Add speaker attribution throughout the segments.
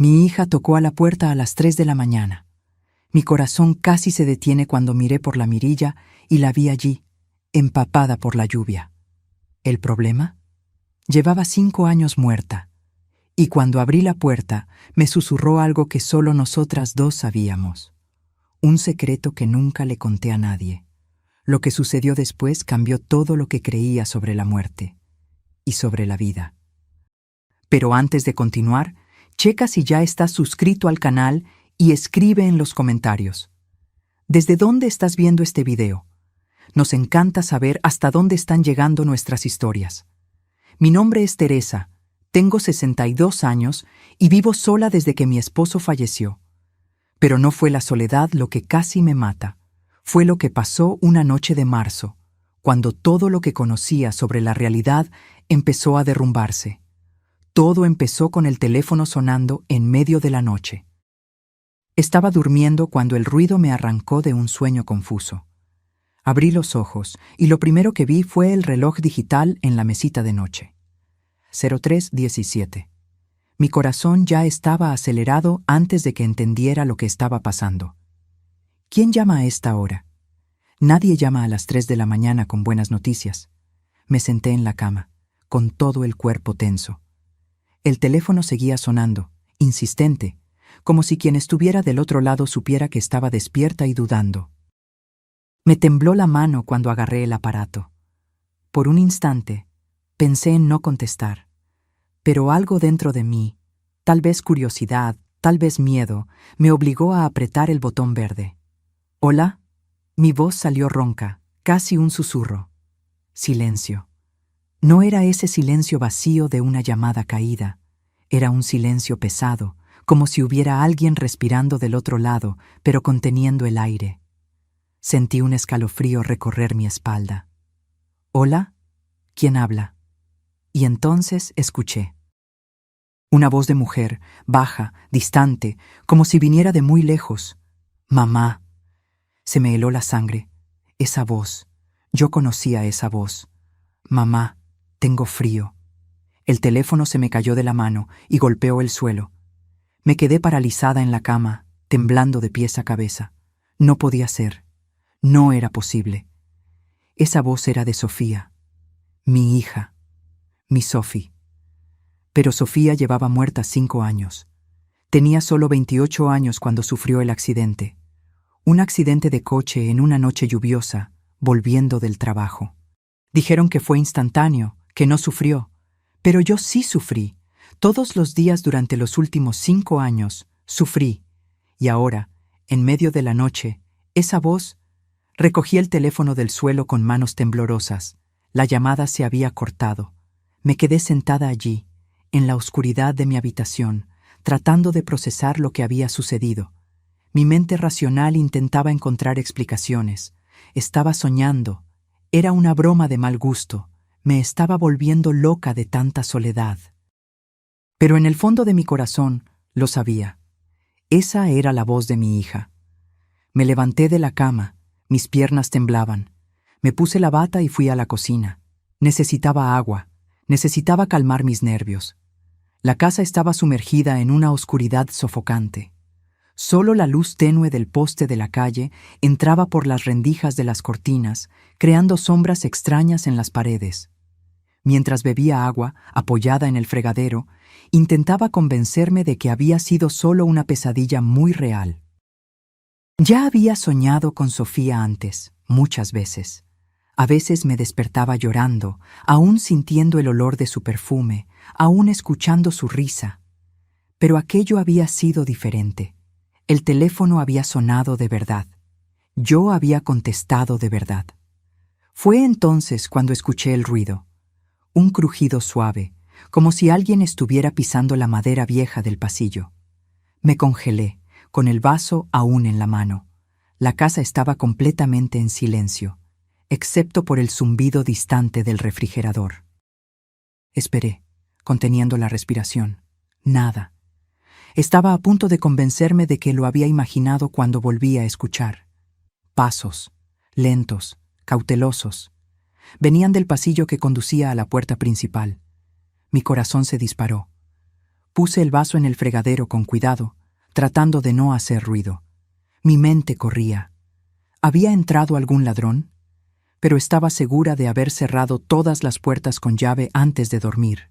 Speaker 1: Mi hija tocó a la puerta a las 3 de la mañana. Mi corazón casi se detiene cuando miré por la mirilla y la vi allí, empapada por la lluvia. ¿El problema? Llevaba 5 años muerta, y cuando abrí la puerta me susurró algo que solo nosotras dos sabíamos. Un secreto que nunca le conté a nadie. Lo que sucedió después cambió todo lo que creía sobre la muerte y sobre la vida. Pero antes de continuar, checa si ya estás suscrito al canal y escribe en los comentarios. ¿Desde dónde estás viendo este video? Nos encanta saber hasta dónde están llegando nuestras historias. Mi nombre es Teresa, tengo 62 años y vivo sola desde que mi esposo falleció. Pero no fue la soledad lo que casi me mata. Fue lo que pasó una noche de marzo, cuando todo lo que conocía sobre la realidad empezó a derrumbarse. Todo empezó con el teléfono sonando en medio de la noche. Estaba durmiendo cuando el ruido me arrancó de un sueño confuso. Abrí los ojos y lo primero que vi fue el reloj digital en la mesita de noche. 03:17. Mi corazón ya estaba acelerado antes de que entendiera lo que estaba pasando. ¿Quién llama a esta hora? Nadie llama a las 3 de la mañana con buenas noticias. Me senté en la cama, con todo el cuerpo tenso. El teléfono seguía sonando, insistente, como si quien estuviera del otro lado supiera que estaba despierta y dudando. Me tembló la mano cuando agarré el aparato. Por un instante, pensé en no contestar, pero algo dentro de mí, tal vez curiosidad, tal vez miedo, me obligó a apretar el botón verde. ¿Hola? Mi voz salió ronca, casi un susurro. Silencio. No era ese silencio vacío de una llamada caída. Era un silencio pesado, como si hubiera alguien respirando del otro lado, pero conteniendo el aire. Sentí un escalofrío recorrer mi espalda. ¿Hola? ¿Quién habla? Y entonces escuché. Una voz de mujer, baja, distante, como si viniera de muy lejos. Mamá. Se me heló la sangre. Esa voz. Yo conocía esa voz. Mamá, tengo frío. El teléfono se me cayó de la mano y golpeó el suelo. Me quedé paralizada en la cama, temblando de pies a cabeza. No podía ser. No era posible. Esa voz era de Sofía, mi hija, mi Sophie. Pero Sofía llevaba muerta 5 años. Tenía solo 28 años cuando sufrió el accidente. Un accidente de coche en una noche lluviosa, volviendo del trabajo. Dijeron que fue instantáneo, que no sufrió. Pero yo sí sufrí. Todos los días durante los últimos 5 años, sufrí. Y ahora, en medio de la noche, esa voz... Recogí el teléfono del suelo con manos temblorosas. La llamada se había cortado. Me quedé sentada allí, en la oscuridad de mi habitación, tratando de procesar lo que había sucedido. Mi mente racional intentaba encontrar explicaciones. Estaba soñando. Era una broma de mal gusto. Me estaba volviendo loca de tanta soledad. Pero en el fondo de mi corazón, lo sabía. Esa era la voz de mi hija. Me levanté de la cama. Mis piernas temblaban. Me puse la bata y fui a la cocina. Necesitaba agua. Necesitaba calmar mis nervios. La casa estaba sumergida en una oscuridad sofocante. Solo la luz tenue del poste de la calle entraba por las rendijas de las cortinas, creando sombras extrañas en las paredes. Mientras bebía agua, apoyada en el fregadero, intentaba convencerme de que había sido solo una pesadilla muy real. Ya había soñado con Sofía antes, muchas veces. A veces me despertaba llorando, aún sintiendo el olor de su perfume, aún escuchando su risa. Pero aquello había sido diferente. El teléfono había sonado de verdad. Yo había contestado de verdad. Fue entonces cuando escuché el ruido. Un crujido suave, como si alguien estuviera pisando la madera vieja del pasillo. Me congelé, con el vaso aún en la mano. La casa estaba completamente en silencio, excepto por el zumbido distante del refrigerador. Esperé, conteniendo la respiración. Nada. Estaba a punto de convencerme de que lo había imaginado cuando volví a escuchar. Pasos, lentos, cautelosos. Venían del pasillo que conducía a la puerta principal. Mi corazón se disparó. Puse el vaso en el fregadero con cuidado, tratando de no hacer ruido. Mi mente corría. ¿Había entrado algún ladrón? Pero estaba segura de haber cerrado todas las puertas con llave antes de dormir.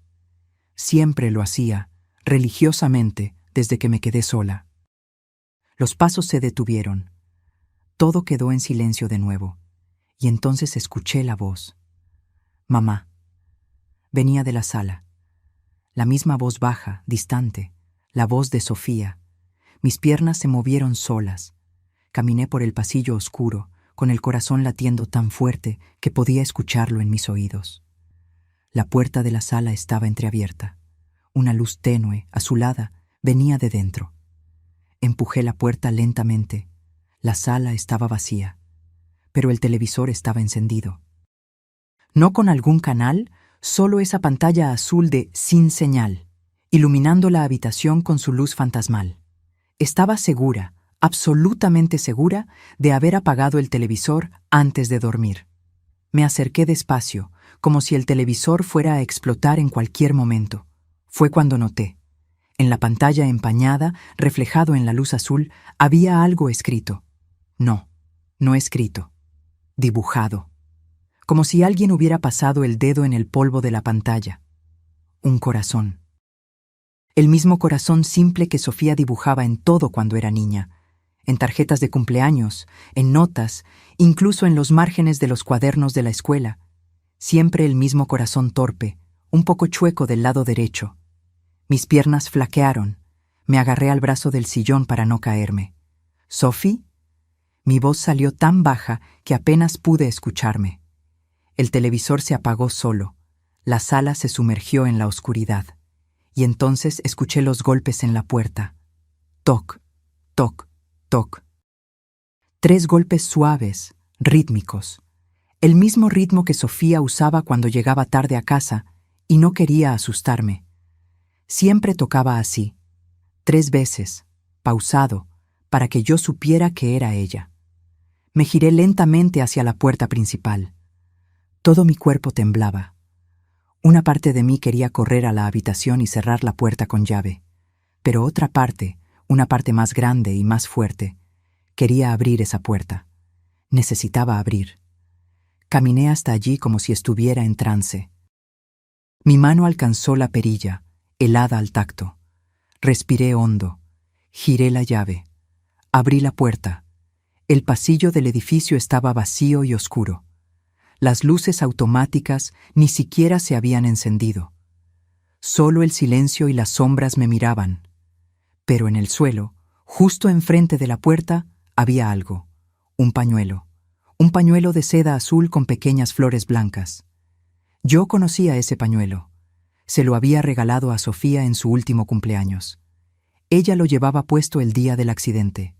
Speaker 1: Siempre lo hacía, religiosamente, desde que me quedé sola. Los pasos se detuvieron. Todo quedó en silencio de nuevo, y entonces escuché la voz. Mamá. Venía de la sala. La misma voz baja, distante, la voz de Sofía. Mis piernas se movieron solas. Caminé por el pasillo oscuro, con el corazón latiendo tan fuerte que podía escucharlo en mis oídos. La puerta de la sala estaba entreabierta. Una luz tenue, azulada, venía de dentro. Empujé la puerta lentamente. La sala estaba vacía, pero el televisor estaba encendido. No con algún canal, solo esa pantalla azul de sin señal, iluminando la habitación con su luz fantasmal. Estaba segura, absolutamente segura, de haber apagado el televisor antes de dormir. Me acerqué despacio, como si el televisor fuera a explotar en cualquier momento. Fue cuando noté. En la pantalla empañada, reflejado en la luz azul, había algo escrito. No, no escrito. Dibujado. Como si alguien hubiera pasado el dedo en el polvo de la pantalla. Un corazón. El mismo corazón simple que Sofía dibujaba en todo cuando era niña. En tarjetas de cumpleaños, en notas, incluso en los márgenes de los cuadernos de la escuela. Siempre el mismo corazón torpe, un poco chueco del lado derecho. Mis piernas flaquearon. Me agarré al brazo del sillón para no caerme. ¿Sophie? Mi voz salió tan baja que apenas pude escucharme. El televisor se apagó solo. La sala se sumergió en la oscuridad. Y entonces escuché los golpes en la puerta. Toc, toc, toc. 3 golpes suaves, rítmicos. El mismo ritmo que Sofía usaba cuando llegaba tarde a casa y no quería asustarme. Siempre tocaba así, 3 veces, pausado, para que yo supiera que era ella. Me giré lentamente hacia la puerta principal. Todo mi cuerpo temblaba. Una parte de mí quería correr a la habitación y cerrar la puerta con llave, pero otra parte, una parte más grande y más fuerte, quería abrir esa puerta. Necesitaba abrir. Caminé hasta allí como si estuviera en trance. Mi mano alcanzó la perilla, helada al tacto. Respiré hondo. Giré la llave. Abrí la puerta. El pasillo del edificio estaba vacío y oscuro. Las luces automáticas ni siquiera se habían encendido. Solo el silencio y las sombras me miraban. Pero en el suelo, justo enfrente de la puerta, había algo. Un pañuelo. Un pañuelo de seda azul con pequeñas flores blancas. Yo conocía ese pañuelo. Se lo había regalado a Sofía en su último cumpleaños. Ella lo llevaba puesto el día del accidente.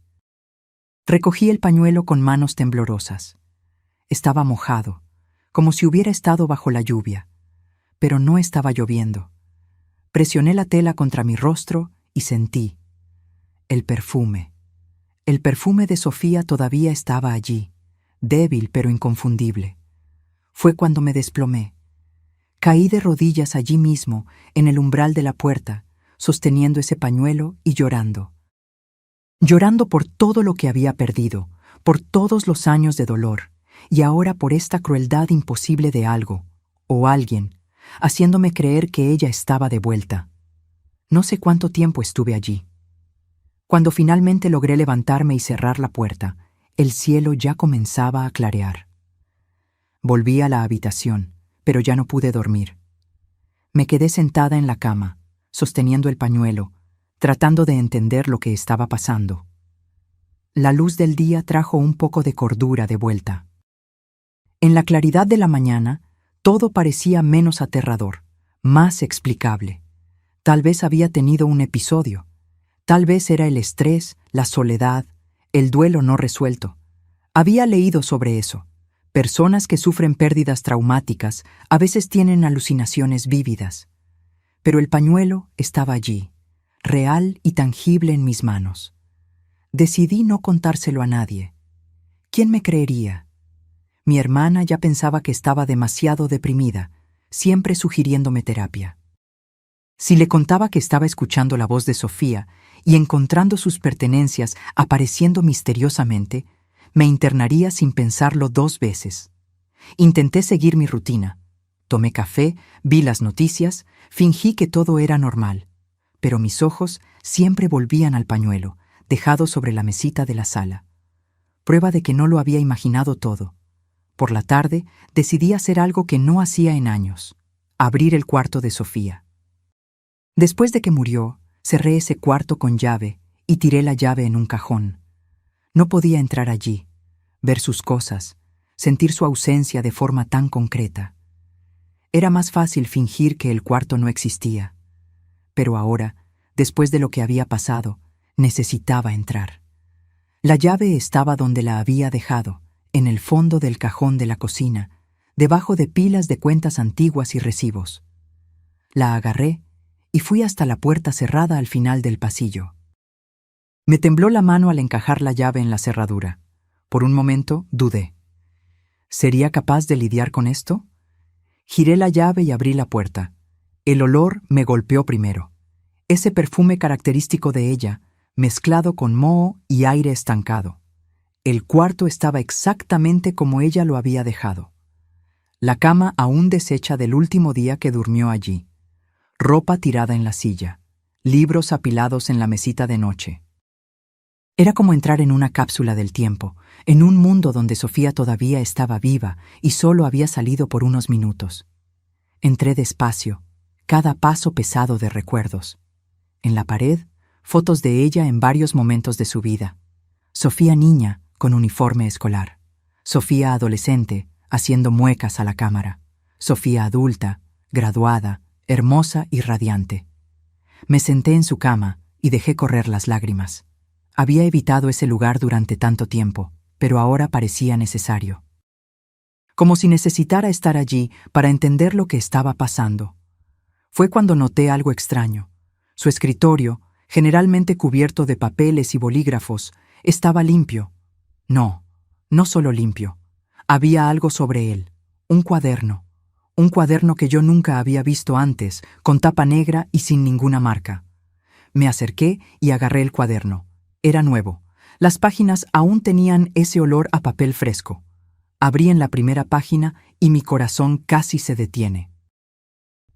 Speaker 1: Recogí el pañuelo con manos temblorosas. Estaba mojado, como si hubiera estado bajo la lluvia, pero no estaba lloviendo. Presioné la tela contra mi rostro y sentí el perfume. El perfume de Sofía todavía estaba allí, débil pero inconfundible. Fue cuando me desplomé. Caí de rodillas allí mismo, en el umbral de la puerta, sosteniendo ese pañuelo y llorando. Llorando por todo lo que había perdido, por todos los años de dolor, y ahora por esta crueldad imposible de algo, o alguien, haciéndome creer que ella estaba de vuelta. No sé cuánto tiempo estuve allí. Cuando finalmente logré levantarme y cerrar la puerta, el cielo ya comenzaba a clarear. Volví a la habitación, pero ya no pude dormir. Me quedé sentada en la cama, sosteniendo el pañuelo, tratando de entender lo que estaba pasando. La luz del día trajo un poco de cordura de vuelta. En la claridad de la mañana, todo parecía menos aterrador, más explicable. Tal vez había tenido un episodio. Tal vez era el estrés, la soledad, el duelo no resuelto. Había leído sobre eso. Personas que sufren pérdidas traumáticas a veces tienen alucinaciones vívidas. Pero el pañuelo estaba allí, real y tangible en mis manos. Decidí no contárselo a nadie. ¿Quién me creería? Mi hermana ya pensaba que estaba demasiado deprimida, siempre sugiriéndome terapia. Si le contaba que estaba escuchando la voz de Sofía y encontrando sus pertenencias apareciendo misteriosamente, me internaría sin pensarlo 2 veces. Intenté seguir mi rutina. Tomé café, vi las noticias, fingí que todo era normal, pero mis ojos siempre volvían al pañuelo, dejado sobre la mesita de la sala. Prueba de que no lo había imaginado todo. Por la tarde decidí hacer algo que no hacía en años: abrir el cuarto de Sofía. Después de que murió, cerré ese cuarto con llave y tiré la llave en un cajón. No podía entrar allí, ver sus cosas, sentir su ausencia de forma tan concreta. Era más fácil fingir que el cuarto no existía. Pero ahora, después de lo que había pasado, necesitaba entrar. La llave estaba donde la había dejado, en el fondo del cajón de la cocina, debajo de pilas de cuentas antiguas y recibos. La agarré y fui hasta la puerta cerrada al final del pasillo. Me tembló la mano al encajar la llave en la cerradura. Por un momento dudé. ¿Sería capaz de lidiar con esto? Giré la llave y abrí la puerta. El olor me golpeó primero. Ese perfume característico de ella, mezclado con moho y aire estancado. El cuarto estaba exactamente como ella lo había dejado. La cama aún deshecha del último día que durmió allí. Ropa tirada en la silla. Libros apilados en la mesita de noche. Era como entrar en una cápsula del tiempo, en un mundo donde Sofía todavía estaba viva y solo había salido por unos minutos. Entré despacio, cada paso pesado de recuerdos. En la pared, fotos de ella en varios momentos de su vida. Sofía niña, con uniforme escolar. Sofía adolescente, haciendo muecas a la cámara. Sofía adulta, graduada, hermosa y radiante. Me senté en su cama y dejé correr las lágrimas. Había evitado ese lugar durante tanto tiempo, pero ahora parecía necesario. Como si necesitara estar allí para entender lo que estaba pasando. Fue cuando noté algo extraño. Su escritorio, generalmente cubierto de papeles y bolígrafos, estaba limpio. No, no solo limpio. Había algo sobre él, un cuaderno. Un cuaderno que yo nunca había visto antes, con tapa negra y sin ninguna marca. Me acerqué y agarré el cuaderno. Era nuevo. Las páginas aún tenían ese olor a papel fresco. Abrí en la primera página y mi corazón casi se detiene.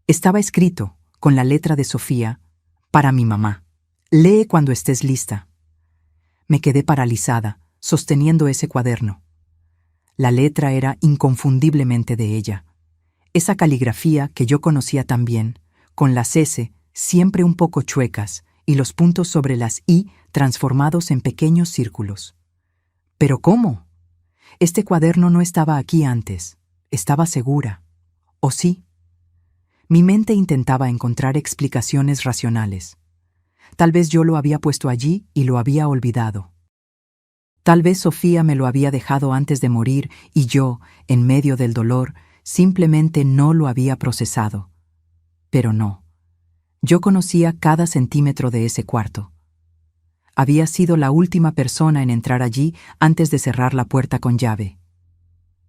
Speaker 1: Estaba escrito, con la letra de Sofía, para mi mamá. Lee cuando estés lista. Me quedé paralizada, sosteniendo ese cuaderno. La letra era inconfundiblemente de ella. Esa caligrafía que yo conocía tan bien, con las S siempre un poco chuecas y los puntos sobre las I transformados en pequeños círculos. ¿Pero cómo? Este cuaderno no estaba aquí antes. Estaba segura. ¿O sí? Mi mente intentaba encontrar explicaciones racionales. Tal vez yo lo había puesto allí y lo había olvidado. Tal vez Sofía me lo había dejado antes de morir y yo, en medio del dolor, simplemente no lo había procesado. Pero no. Yo conocía cada centímetro de ese cuarto. Había sido la última persona en entrar allí antes de cerrar la puerta con llave.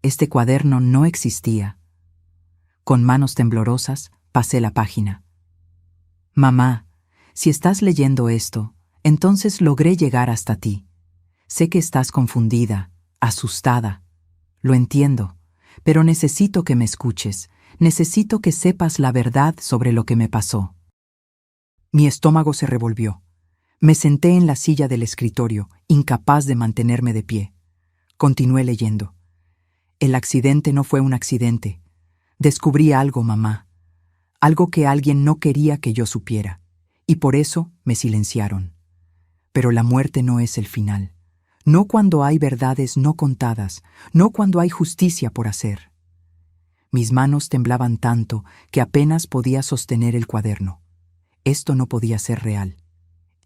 Speaker 1: Este cuaderno no existía. Con manos temblorosas, pasé la página. Mamá, si estás leyendo esto, entonces logré llegar hasta ti. Sé que estás confundida, asustada. Lo entiendo, pero necesito que me escuches. Necesito que sepas la verdad sobre lo que me pasó. Mi estómago se revolvió. Me senté en la silla del escritorio, incapaz de mantenerme de pie. Continué leyendo. El accidente no fue un accidente. Descubrí algo, mamá. Algo que alguien no quería que yo supiera. Y por eso me silenciaron. Pero la muerte no es el final. No cuando hay verdades no contadas, no cuando hay justicia por hacer. Mis manos temblaban tanto que apenas podía sostener el cuaderno. Esto no podía ser real.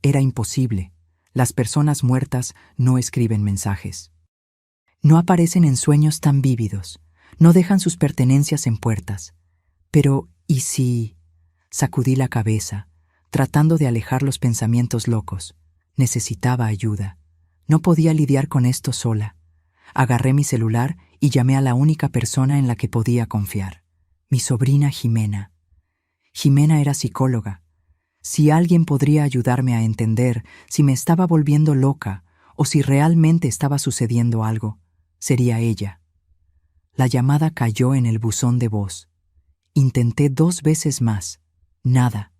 Speaker 1: Era imposible. Las personas muertas no escriben mensajes. No aparecen en sueños tan vívidos. No dejan sus pertenencias en puertas. Pero, ¿y si...? Sacudí la cabeza, tratando de alejar los pensamientos locos. Necesitaba ayuda. No podía lidiar con esto sola. Agarré mi celular y llamé a la única persona en la que podía confiar. Mi sobrina Jimena. Jimena era psicóloga. Si alguien podría ayudarme a entender si me estaba volviendo loca o si realmente estaba sucediendo algo, sería ella. La llamada cayó en el buzón de voz. Intenté 2 veces más. Nada.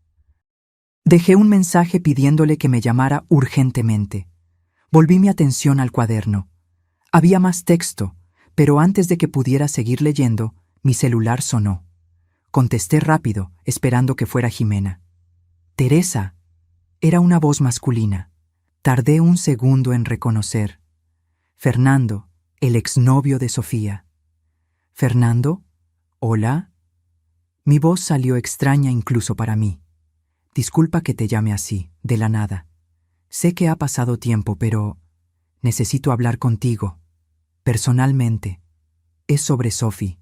Speaker 1: Dejé un mensaje pidiéndole que me llamara urgentemente. Volví mi atención al cuaderno. Había más texto, pero antes de que pudiera seguir leyendo, mi celular sonó. Contesté rápido, esperando que fuera Jimena. Teresa. Era una voz masculina. Tardé un segundo en reconocer. Fernando, el exnovio de Sofía. ¿Fernando? ¿Hola? Mi voz salió extraña incluso para mí. Disculpa que te llame así, de la nada. Sé que ha pasado tiempo, pero necesito hablar contigo. Personalmente. Es sobre Sophie.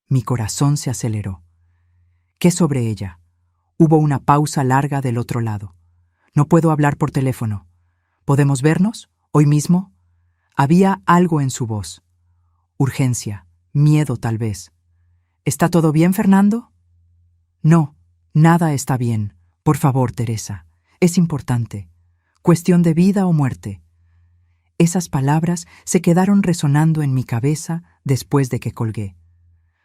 Speaker 1: Mi corazón se aceleró. ¿Qué sobre ella? Hubo una pausa larga del otro lado. No puedo hablar por teléfono. ¿Podemos vernos? ¿Hoy mismo? Había algo en su voz. Urgencia, miedo tal vez. ¿Está todo bien, Fernando? No, nada está bien. Por favor, Teresa. Es importante. Cuestión de vida o muerte. Esas palabras se quedaron resonando en mi cabeza después de que colgué.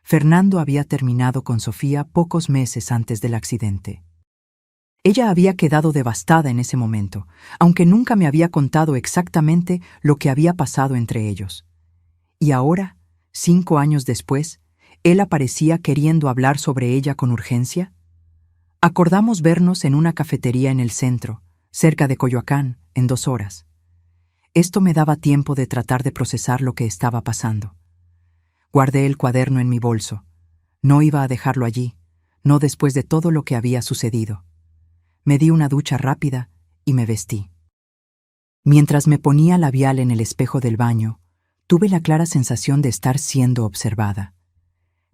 Speaker 1: Fernando había terminado con Sofía pocos meses antes del accidente. Ella había quedado devastada en ese momento, aunque nunca me había contado exactamente lo que había pasado entre ellos. Y ahora, 5 años después, él aparecía queriendo hablar sobre ella con urgencia. Acordamos vernos en una cafetería en el centro, cerca de Coyoacán, en 2 horas. Esto me daba tiempo de tratar de procesar lo que estaba pasando. Guardé el cuaderno en mi bolso. No iba a dejarlo allí, no después de todo lo que había sucedido. Me di una ducha rápida y me vestí. Mientras me ponía labial en el espejo del baño, tuve la clara sensación de estar siendo observada.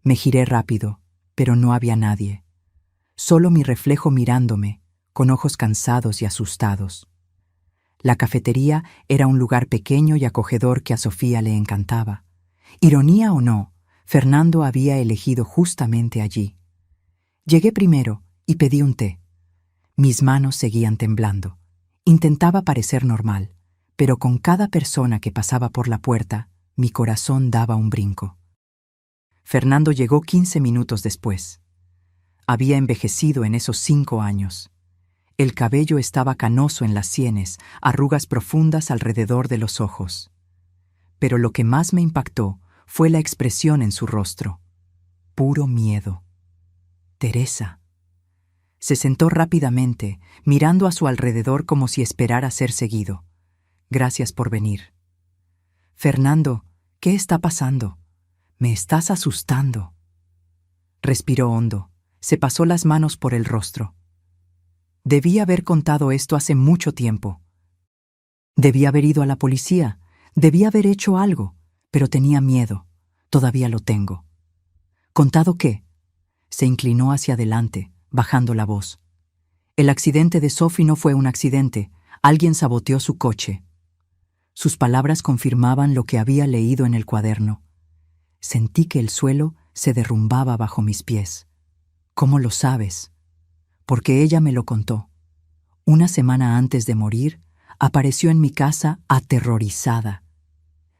Speaker 1: Me giré rápido, pero no había nadie. Solo mi reflejo mirándome, con ojos cansados y asustados. La cafetería era un lugar pequeño y acogedor que a Sofía le encantaba. Ironía o no, Fernando había elegido justamente allí. Llegué primero y pedí un té. Mis manos seguían temblando. Intentaba parecer normal, pero con cada persona que pasaba por la puerta, mi corazón daba un brinco. Fernando llegó 15 minutos después. Había envejecido en esos 5 años. El cabello estaba canoso en las sienes, arrugas profundas alrededor de los ojos. Pero lo que más me impactó fue la expresión en su rostro. Puro miedo. Teresa. Se sentó rápidamente, mirando a su alrededor como si esperara ser seguido. Gracias por venir. Fernando, ¿qué está pasando? Me estás asustando. Respiró hondo. Se pasó las manos por el rostro. Debí haber contado esto hace mucho tiempo. Debí haber ido a la policía. Debí haber hecho algo, pero tenía miedo. Todavía lo tengo. ¿Contado qué? Se inclinó hacia adelante, bajando la voz. El accidente de Sophie no fue un accidente. Alguien saboteó su coche. Sus palabras confirmaban lo que había leído en el cuaderno. Sentí que el suelo se derrumbaba bajo mis pies. ¿Cómo lo sabes? Porque ella me lo contó. Una semana antes de morir, apareció en mi casa aterrorizada.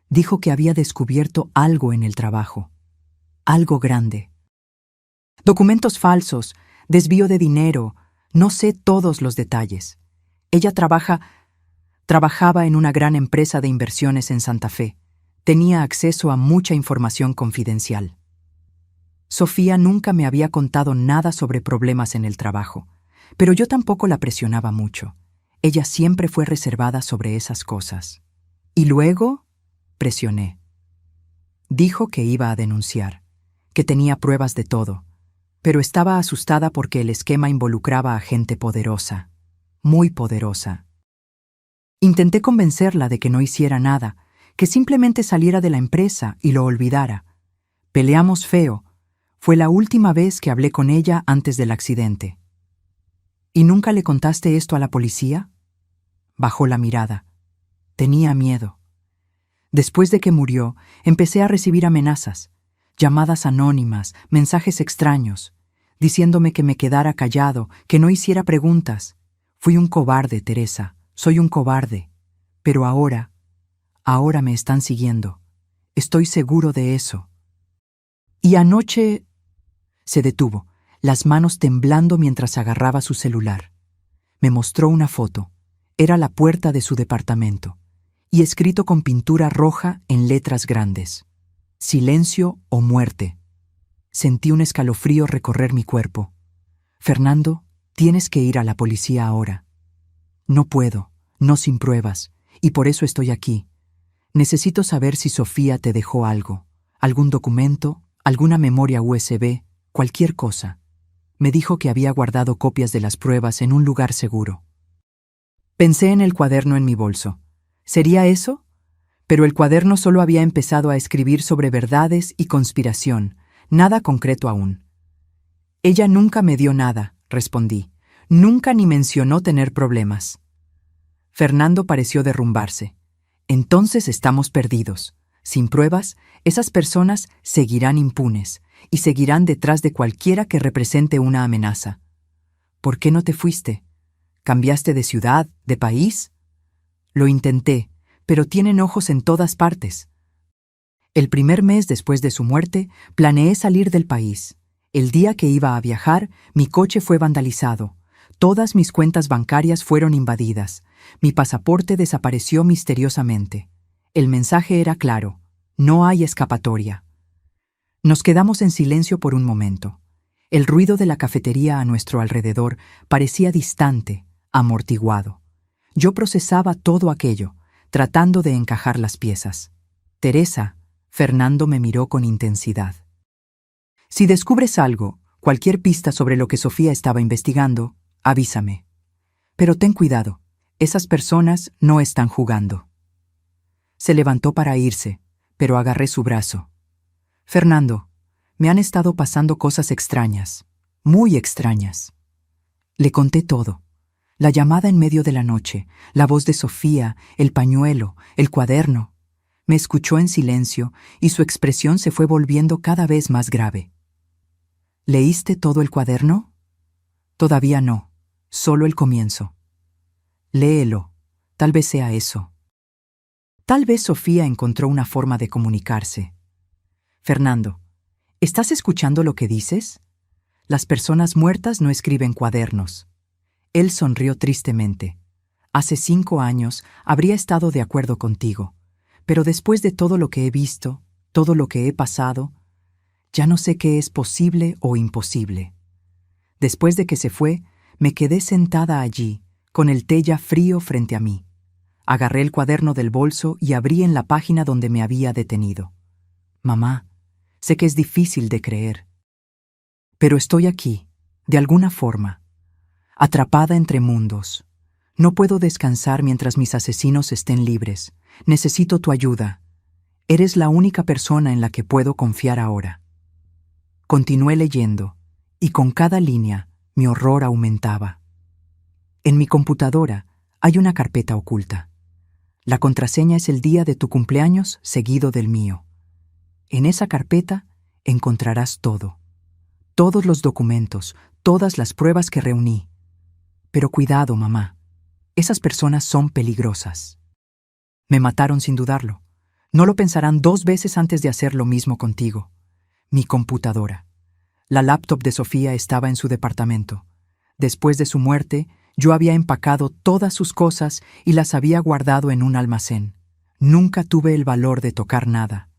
Speaker 1: Dijo que había descubierto algo en el trabajo. Algo grande. Documentos falsos, desvío de dinero, no sé todos los detalles. Ella trabajaba en una gran empresa de inversiones en Santa Fe. Tenía acceso a mucha información confidencial. Sofía nunca me había contado nada sobre problemas en el trabajo, pero yo tampoco la presionaba mucho. Ella siempre fue reservada sobre esas cosas. Y luego, presioné. Dijo que iba a denunciar, que tenía pruebas de todo, pero estaba asustada porque el esquema involucraba a gente poderosa, muy poderosa. Intenté convencerla de que no hiciera nada, que simplemente saliera de la empresa y lo olvidara. Peleamos feo. Fue la última vez que hablé con ella antes del accidente. ¿Y nunca le contaste esto a la policía? Bajó la mirada. Tenía miedo. Después de que murió, empecé a recibir amenazas, llamadas anónimas, mensajes extraños. diciéndome que me quedara callado, que no hiciera preguntas. Fui un cobarde, Teresa, soy un cobarde. Pero ahora me están siguiendo. Estoy seguro de eso. Y anoche... Se detuvo, las manos temblando mientras agarraba su celular. Me mostró una foto. Era la puerta de su departamento, y escrito con pintura roja en letras grandes: silencio o muerte. Sentí un escalofrío recorrer mi cuerpo. Fernando, tienes que ir a la policía ahora. No puedo, no sin pruebas, y por eso estoy aquí. Necesito saber si Sofía te dejó algo, algún documento, alguna memoria USB, cualquier cosa. Me dijo que había guardado copias de las pruebas en un lugar seguro. Pensé en el cuaderno en mi bolso. ¿Sería eso? Pero el cuaderno solo había empezado a escribir sobre verdades y conspiración, nada concreto aún. Ella nunca me dio nada, respondí. Nunca ni mencionó tener problemas. Fernando pareció derrumbarse. Entonces estamos perdidos. Sin pruebas, esas personas seguirán impunes y seguirán detrás de cualquiera que represente una amenaza. ¿Por qué no te fuiste? ¿Cambiaste de ciudad, de país? Lo intenté, pero tienen ojos en todas partes. El primer mes después de su muerte, planeé salir del país. El día que iba a viajar, mi coche fue vandalizado. Todas mis cuentas bancarias fueron invadidas. Mi pasaporte desapareció misteriosamente. El mensaje era claro: no hay escapatoria. Nos quedamos en silencio por un momento. El ruido de la cafetería a nuestro alrededor parecía distante, amortiguado. Yo procesaba todo aquello, tratando de encajar las piezas. Teresa, Fernando me miró con intensidad. Si descubres algo, cualquier pista sobre lo que Sofía estaba investigando, avísame. Pero ten cuidado, esas personas no están jugando. Se levantó para irse, pero agarré su brazo. Fernando, me han estado pasando cosas extrañas, muy extrañas. Le conté todo. La llamada en medio de la noche, la voz de Sofía, el pañuelo, el cuaderno. Me escuchó en silencio y su expresión se fue volviendo cada vez más grave. ¿Leíste todo el cuaderno? Todavía no, solo el comienzo. Léelo, tal vez sea eso. Tal vez Sofía encontró una forma de comunicarse. Fernando, ¿estás escuchando lo que dices? Las personas muertas no escriben cuadernos. Él sonrió tristemente. Hace 5 años habría estado de acuerdo contigo, pero después de todo lo que he visto, todo lo que he pasado, ya no sé qué es posible o imposible. Después de que se fue, me quedé sentada allí, con el té ya frío frente a mí. Agarré el cuaderno del bolso y abrí en la página donde me había detenido. Mamá, sé que es difícil de creer, pero estoy aquí, de alguna forma, atrapada entre mundos. No puedo descansar mientras mis asesinos estén libres. Necesito tu ayuda. Eres la única persona en la que puedo confiar ahora. Continué leyendo, y con cada línea mi horror aumentaba. En mi computadora hay una carpeta oculta. La contraseña es el día de tu cumpleaños seguido del mío. En esa carpeta encontrarás todo. Todos los documentos, todas las pruebas que reuní. Pero cuidado, mamá. Esas personas son peligrosas. Me mataron sin dudarlo. No lo pensarán 2 veces antes de hacer lo mismo contigo. Mi computadora. La laptop de Sofía estaba en su departamento. Después de su muerte, yo había empacado todas sus cosas y las había guardado en un almacén. Nunca tuve el valor de tocar nada.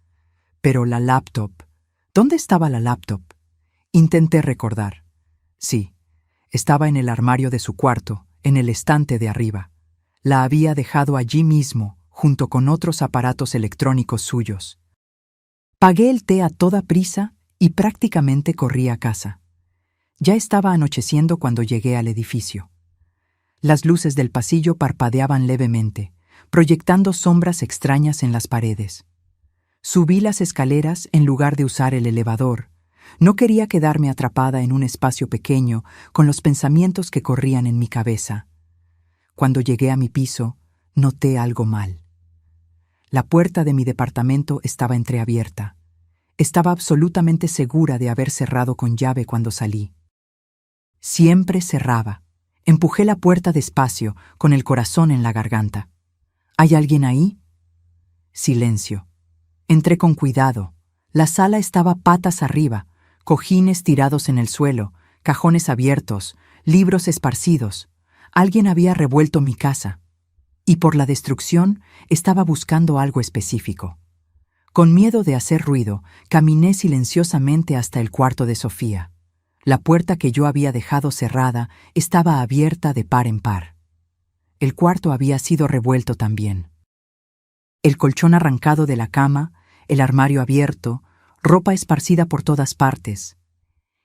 Speaker 1: Pero la laptop... ¿Dónde estaba la laptop? Intenté recordar. Sí, estaba en el armario de su cuarto, en el estante de arriba. La había dejado allí mismo, junto con otros aparatos electrónicos suyos. Pagué el té a toda prisa y prácticamente corrí a casa. Ya estaba anocheciendo cuando llegué al edificio. Las luces del pasillo parpadeaban levemente, proyectando sombras extrañas en las paredes. Subí las escaleras en lugar de usar el elevador. No quería quedarme atrapada en un espacio pequeño con los pensamientos que corrían en mi cabeza. Cuando llegué a mi piso, noté algo mal. La puerta de mi departamento estaba entreabierta. Estaba absolutamente segura de haber cerrado con llave cuando salí. Siempre cerraba. Empujé la puerta despacio, con el corazón en la garganta. ¿Hay alguien ahí? Silencio. Entré con cuidado. La sala estaba patas arriba, cojines tirados en el suelo, cajones abiertos, libros esparcidos. Alguien había revuelto mi casa. Y por la destrucción estaba buscando algo específico. Con miedo de hacer ruido, caminé silenciosamente hasta el cuarto de Sofía. La puerta que yo había dejado cerrada estaba abierta de par en par. El cuarto había sido revuelto también. El colchón arrancado de la cama, el armario abierto, ropa esparcida por todas partes.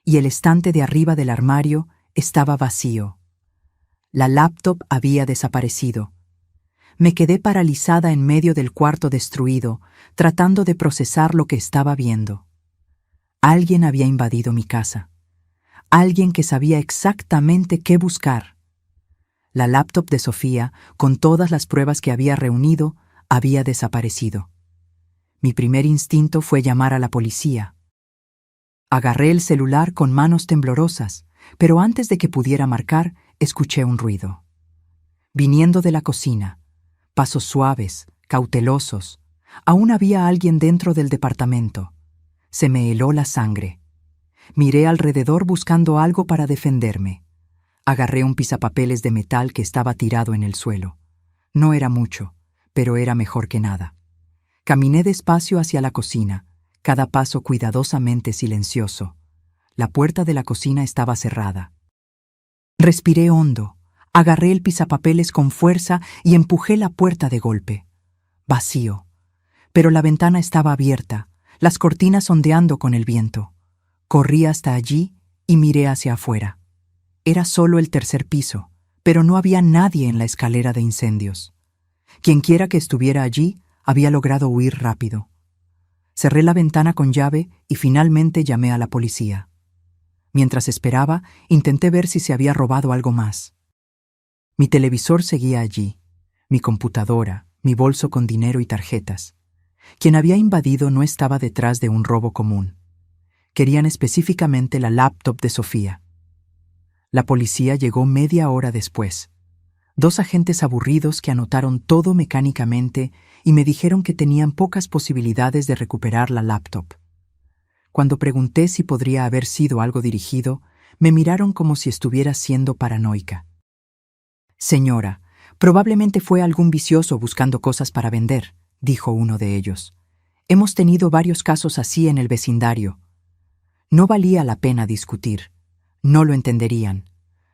Speaker 1: Y el estante de arriba del armario estaba vacío. La laptop había desaparecido. Me quedé paralizada en medio del cuarto destruido, tratando de procesar lo que estaba viendo. Alguien había invadido mi casa. Alguien que sabía exactamente qué buscar. La laptop de Sofía, con todas las pruebas que había reunido, había desaparecido. Mi primer instinto fue llamar a la policía. Agarré el celular con manos temblorosas, pero antes de que pudiera marcar, escuché un ruido. Viniendo de la cocina, pasos suaves, cautelosos. Aún había alguien dentro del departamento. Se me heló la sangre. Miré alrededor buscando algo para defenderme. Agarré un pisapapeles de metal que estaba tirado en el suelo. No era mucho, pero era mejor que nada. Caminé despacio hacia la cocina, cada paso cuidadosamente silencioso. La puerta de la cocina estaba cerrada. Respiré hondo, agarré el pisapapeles con fuerza y empujé la puerta de golpe. Vacío. Pero la ventana estaba abierta, las cortinas ondeando con el viento. Corrí hasta allí y miré hacia afuera. Era solo el tercer piso, pero no había nadie en la escalera de incendios. Quienquiera que estuviera allí había logrado huir rápido. Cerré la ventana con llave y finalmente llamé a la policía. Mientras esperaba, intenté ver si se había robado algo más. Mi televisor seguía allí, mi computadora, mi bolso con dinero y tarjetas. Quien había invadido no estaba detrás de un robo común. Querían específicamente la laptop de Sofía. La policía llegó media hora después. 2 agentes aburridos que anotaron todo mecánicamente y me dijeron que tenían pocas posibilidades de recuperar la laptop. Cuando pregunté si podría haber sido algo dirigido, me miraron como si estuviera siendo paranoica. Señora, probablemente fue algún vicioso buscando cosas para vender, dijo uno de ellos. Hemos tenido varios casos así en el vecindario. No valía la pena discutir. No lo entenderían.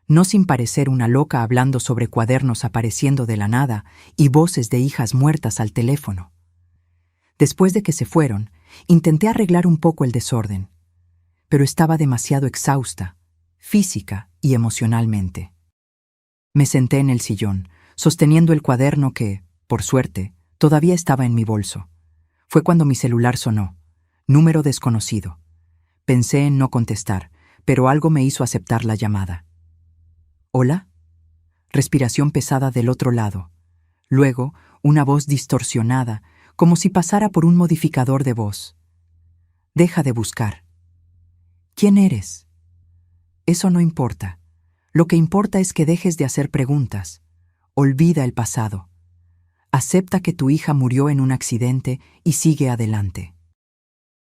Speaker 1: No sin parecer una loca hablando sobre cuadernos apareciendo de la nada y voces de hijas muertas al teléfono. Después de que se fueron, intenté arreglar un poco el desorden, pero estaba demasiado exhausta, física y emocionalmente. Me senté en el sillón, sosteniendo el cuaderno que, por suerte, todavía estaba en mi bolso. Fue cuando mi celular sonó. Número desconocido. Pensé en no contestar, pero algo me hizo aceptar la llamada. ¿Hola? Respiración pesada del otro lado. Luego, una voz distorsionada, como si pasara por un modificador de voz. Deja de buscar. ¿Quién eres? Eso no importa. Lo que importa es que dejes de hacer preguntas. Olvida el pasado. Acepta que tu hija murió en un accidente y sigue adelante.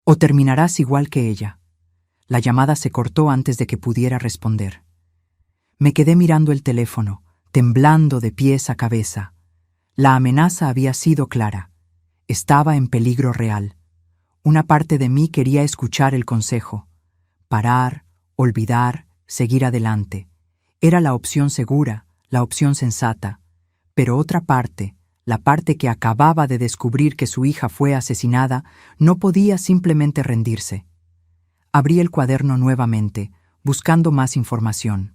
Speaker 1: O terminarás igual que ella. La llamada se cortó antes de que pudiera responder. Me quedé mirando el teléfono, temblando de pies a cabeza. La amenaza había sido clara. Estaba en peligro real. Una parte de mí quería escuchar el consejo. Parar, olvidar, seguir adelante. Era la opción segura, la opción sensata. Pero otra parte, la parte que acababa de descubrir que su hija fue asesinada, no podía simplemente rendirse. Abrí el cuaderno nuevamente, buscando más información.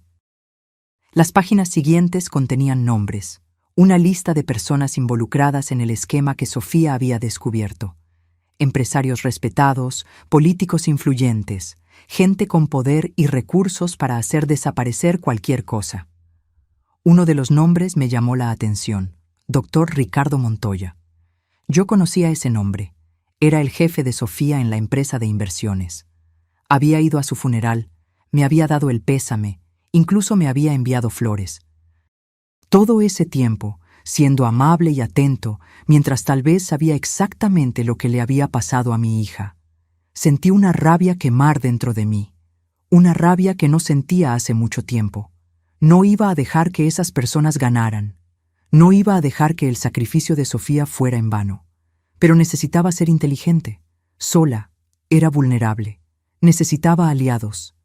Speaker 1: Las páginas siguientes contenían nombres, una lista de personas involucradas en el esquema que Sofía había descubierto. Empresarios respetados, políticos influyentes, gente con poder y recursos para hacer desaparecer cualquier cosa. Uno de los nombres me llamó la atención, Dr. Ricardo Montoya. Yo conocía ese nombre. Era el jefe de Sofía en la empresa de inversiones. Había ido a su funeral, me había dado el pésame Incluso me había enviado flores. Todo ese tiempo, siendo amable y atento, mientras tal vez sabía exactamente lo que le había pasado a mi hija. Sentí una rabia quemar dentro de mí, una rabia que no sentía hace mucho tiempo. No iba a dejar que esas personas ganaran. No iba a dejar que el sacrificio de Sofía fuera en vano. Pero necesitaba ser inteligente. Sola, era vulnerable. Necesitaba aliados.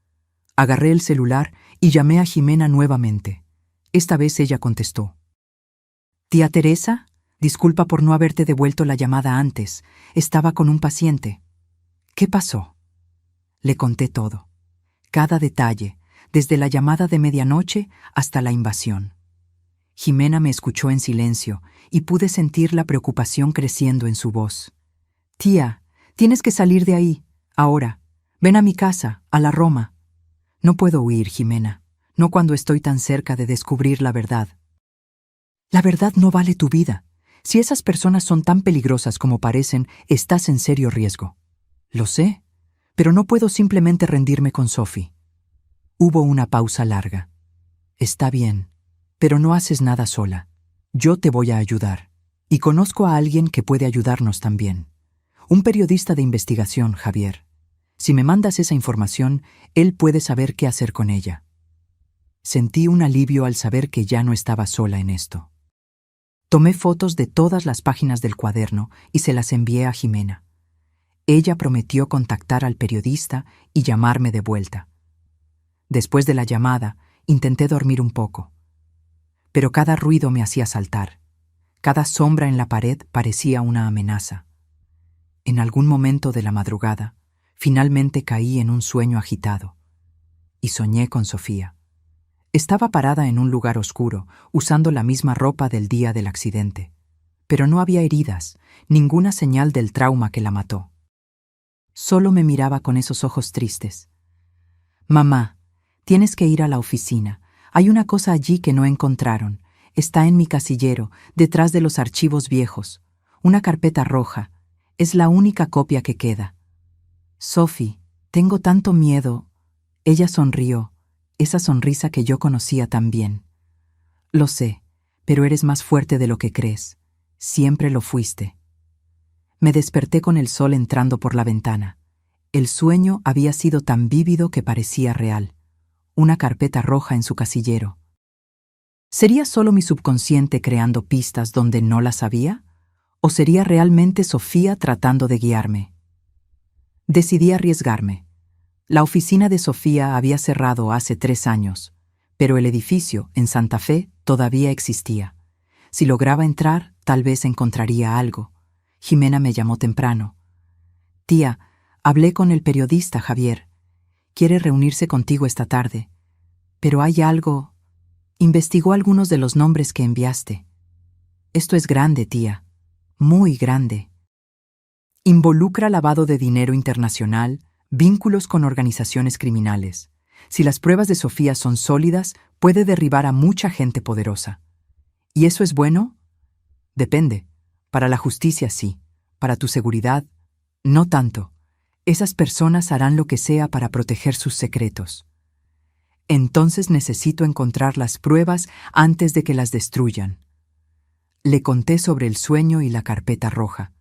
Speaker 1: Agarré el celular y llamé a Jimena nuevamente. Esta vez ella contestó. «Tía Teresa, disculpa por no haberte devuelto la llamada antes. Estaba con un paciente». «¿Qué pasó?» Le conté todo. Cada detalle, desde la llamada de medianoche hasta la invasión. Jimena me escuchó en silencio y pude sentir la preocupación creciendo en su voz. «Tía, tienes que salir de ahí, ahora. Ven a mi casa, a la Roma». «No puedo huir, Jimena, no cuando estoy tan cerca de descubrir la verdad». «La verdad no vale tu vida. Si esas personas son tan peligrosas como parecen, estás en serio riesgo». «Lo sé, pero no puedo simplemente rendirme con Sophie». Hubo una pausa larga. «Está bien, pero no haces nada sola. Yo te voy a ayudar. Y conozco a alguien que puede ayudarnos también. Un periodista de investigación, Javier. Si me mandas esa información, él puede saber qué hacer con ella». Sentí un alivio al saber que ya no estaba sola en esto. Tomé fotos de todas las páginas del cuaderno y se las envié a Jimena. Ella prometió contactar al periodista y llamarme de vuelta. Después de la llamada, intenté dormir un poco. Pero cada ruido me hacía saltar. Cada sombra en la pared parecía una amenaza. En algún momento de la madrugada, finalmente caí en un sueño agitado. Y soñé con Sofía. Estaba parada en un lugar oscuro, usando la misma ropa del día del accidente. Pero no había heridas, ninguna señal del trauma que la mató. Solo me miraba con esos ojos tristes. «Mamá, tienes que ir a la oficina. Hay una cosa allí que no encontraron. Está en mi casillero, detrás de los archivos viejos. Una carpeta roja. Es la única copia que queda». «Sophie, tengo tanto miedo». Ella sonrió, esa sonrisa que yo conocía tan bien. «Lo sé, pero eres más fuerte de lo que crees. Siempre lo fuiste». Me desperté con el sol entrando por la ventana. El sueño había sido tan vívido que parecía real. Una carpeta roja en su casillero. ¿Sería solo mi subconsciente creando pistas donde no las había? ¿O sería realmente Sofía tratando de guiarme? Decidí arriesgarme. La oficina de Sofía había cerrado hace 3 años, pero el edificio, en Santa Fe, todavía existía. Si lograba entrar, tal vez encontraría algo. Jimena me llamó temprano. «Tía, hablé con el periodista Javier. Quiere reunirse contigo esta tarde. Pero hay algo. Investigó algunos de los nombres que enviaste. Esto es grande, tía. Muy grande. Involucra lavado de dinero internacional, vínculos con organizaciones criminales. Si las pruebas de Sofía son sólidas, puede derribar a mucha gente poderosa. ¿Y eso es bueno? Depende. Para la justicia sí. Para tu seguridad, no tanto. Esas personas harán lo que sea para proteger sus secretos. Entonces necesito encontrar las pruebas antes de que las destruyan». Le conté sobre el sueño y la carpeta roja.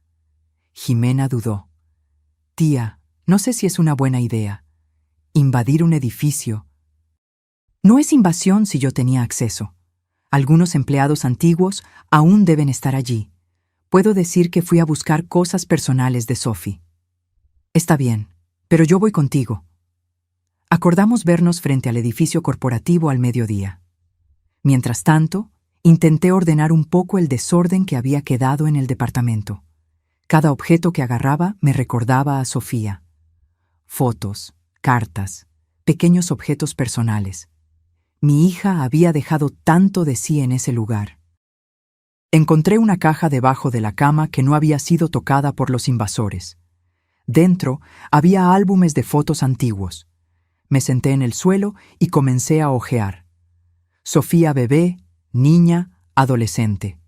Speaker 1: Jimena dudó. «Tía, no sé si es una buena idea. Invadir un edificio. No es invasión si yo tenía acceso. Algunos empleados antiguos aún deben estar allí. Puedo decir que fui a buscar cosas personales de Sophie». «Está bien, pero yo voy contigo». Acordamos vernos frente al edificio corporativo al mediodía. Mientras tanto, intenté ordenar un poco el desorden que había quedado en el departamento. Cada objeto que agarraba me recordaba a Sofía. Fotos, cartas, pequeños objetos personales. Mi hija había dejado tanto de sí en ese lugar. Encontré una caja debajo de la cama que no había sido tocada por los invasores. Dentro había álbumes de fotos antiguos. Me senté en el suelo y comencé a hojear. Sofía bebé, niña, adolescente.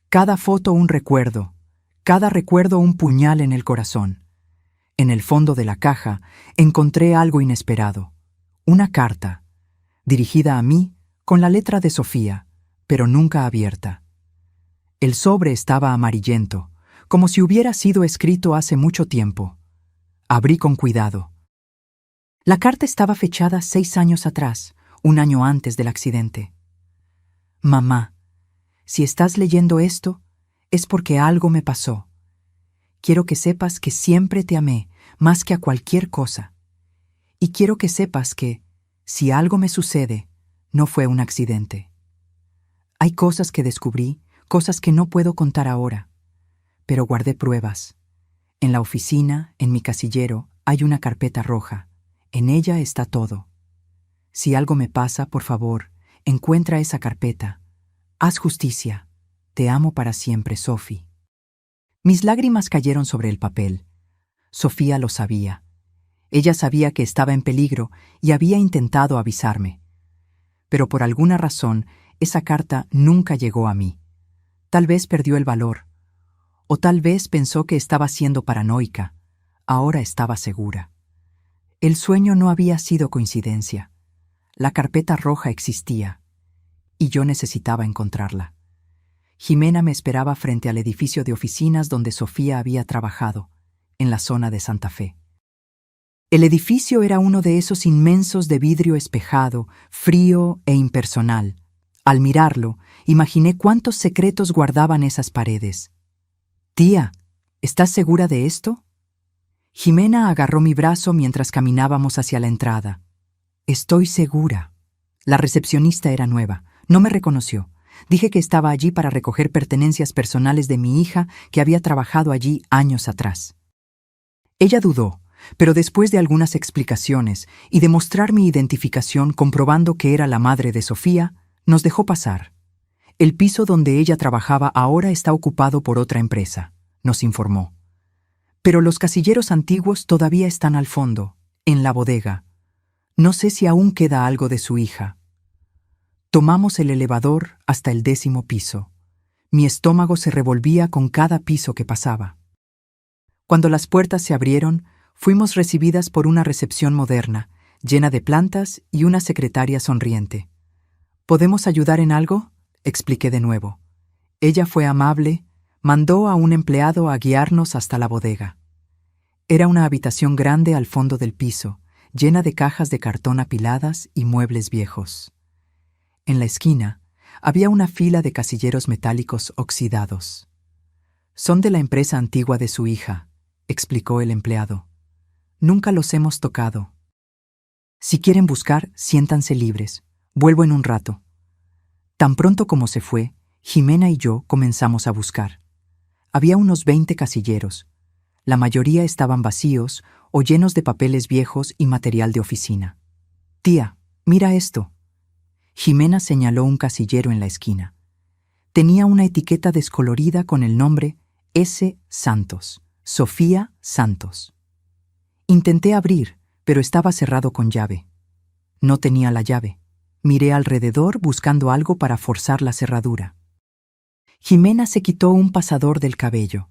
Speaker 1: Cada foto un recuerdo, cada recuerdo un puñal en el corazón. En el fondo de la caja encontré algo inesperado. Una carta. dirigida a mí, con la letra de Sofía, pero nunca abierta. El sobre estaba amarillento, como si hubiera sido escrito hace mucho tiempo. Abrí con cuidado. La carta estaba fechada 6 años atrás, un año antes del accidente. Mamá, si estás leyendo esto, es porque algo me pasó. Quiero que sepas que siempre te amé, más que a cualquier cosa. Y quiero que sepas que, si algo me sucede, no fue un accidente. Hay cosas que descubrí, cosas que no puedo contar ahora, pero guardé pruebas. En la oficina, en mi casillero, hay una carpeta roja. En ella está todo. Si algo me pasa, por favor, encuentra esa carpeta. Haz justicia. Te amo para siempre, Sophie. Mis lágrimas cayeron sobre el papel. Sofía lo sabía. Ella sabía que estaba en peligro y había intentado avisarme. Pero por alguna razón, esa carta nunca llegó a mí. Tal vez perdió el valor. O tal vez pensó que estaba siendo paranoica. Ahora estaba segura. El sueño no había sido coincidencia. La carpeta roja existía. Y yo necesitaba encontrarla. Jimena me esperaba frente al edificio de oficinas donde Sofía había trabajado, en la zona de Santa Fe. El edificio era uno de esos inmensos de vidrio espejado, frío e impersonal. Al mirarlo, imaginé cuántos secretos guardaban esas paredes. «Tía, ¿estás segura de esto?» Jimena agarró mi brazo mientras caminábamos hacia la entrada. «Estoy segura». La recepcionista era nueva. No me reconoció. Dije que estaba allí para recoger pertenencias personales de mi hija que había trabajado allí años atrás. Ella dudó, pero después de algunas explicaciones y de mostrar mi identificación comprobando que era la madre de Sofía, nos dejó pasar. El piso donde ella trabajaba ahora está ocupado por otra empresa, nos informó. Pero los casilleros antiguos todavía están al fondo, en la bodega. No sé si aún queda algo de su hija. Tomamos el elevador hasta el 10º piso. Mi estómago se revolvía con cada piso que pasaba. Cuando las puertas se abrieron, fuimos recibidas por una recepción moderna, llena de plantas y una secretaria sonriente. ¿Podemos ayudar en algo?, expliqué de nuevo. Ella fue amable, mandó a un empleado a guiarnos hasta la bodega. Era una habitación grande al fondo del piso, llena de cajas de cartón apiladas y muebles viejos. En la esquina había una fila de casilleros metálicos oxidados. «Son de la empresa antigua de su hija», explicó el empleado. «Nunca los hemos tocado. Si quieren buscar, siéntanse libres. Vuelvo en un rato». Tan pronto como se fue, Jimena y yo comenzamos a buscar. Había unos 20 casilleros. La mayoría estaban vacíos o llenos de papeles viejos y material de oficina. «Tía, mira esto». Jimena señaló un casillero en la esquina. Tenía una etiqueta descolorida con el nombre S. Santos, Sofía Santos. Intenté abrir, pero estaba cerrado con llave. No tenía la llave. Miré alrededor buscando algo para forzar la cerradura. Jimena se quitó un pasador del cabello.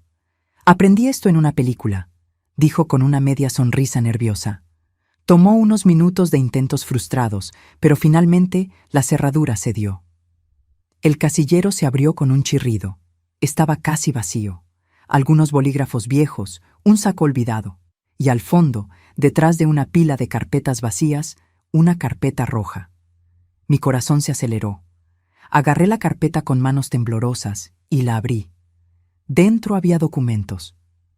Speaker 1: «Aprendí esto en una película», dijo con una media sonrisa nerviosa. Tomó unos minutos de intentos frustrados, pero finalmente la cerradura cedió. El casillero se abrió con un chirrido. Estaba casi vacío. Algunos bolígrafos viejos, un saco olvidado. Y al fondo, detrás de una pila de carpetas vacías, una carpeta roja. Mi corazón se aceleró. Agarré la carpeta con manos temblorosas y la abrí. Dentro había documentos,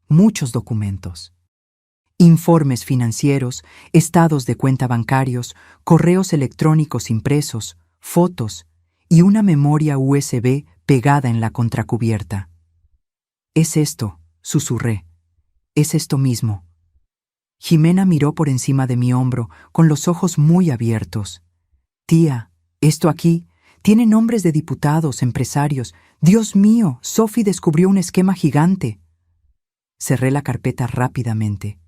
Speaker 1: muchos documentos. Informes financieros, estados de cuenta bancarios, correos electrónicos impresos, fotos y una memoria USB pegada en la contracubierta. «Es esto», susurré. «Es esto mismo». Jimena miró por encima de mi hombro, con los ojos muy abiertos. «Tía, esto aquí tiene nombres de diputados, empresarios. Dios mío, Sophie descubrió un esquema gigante». Cerré la carpeta rápidamente.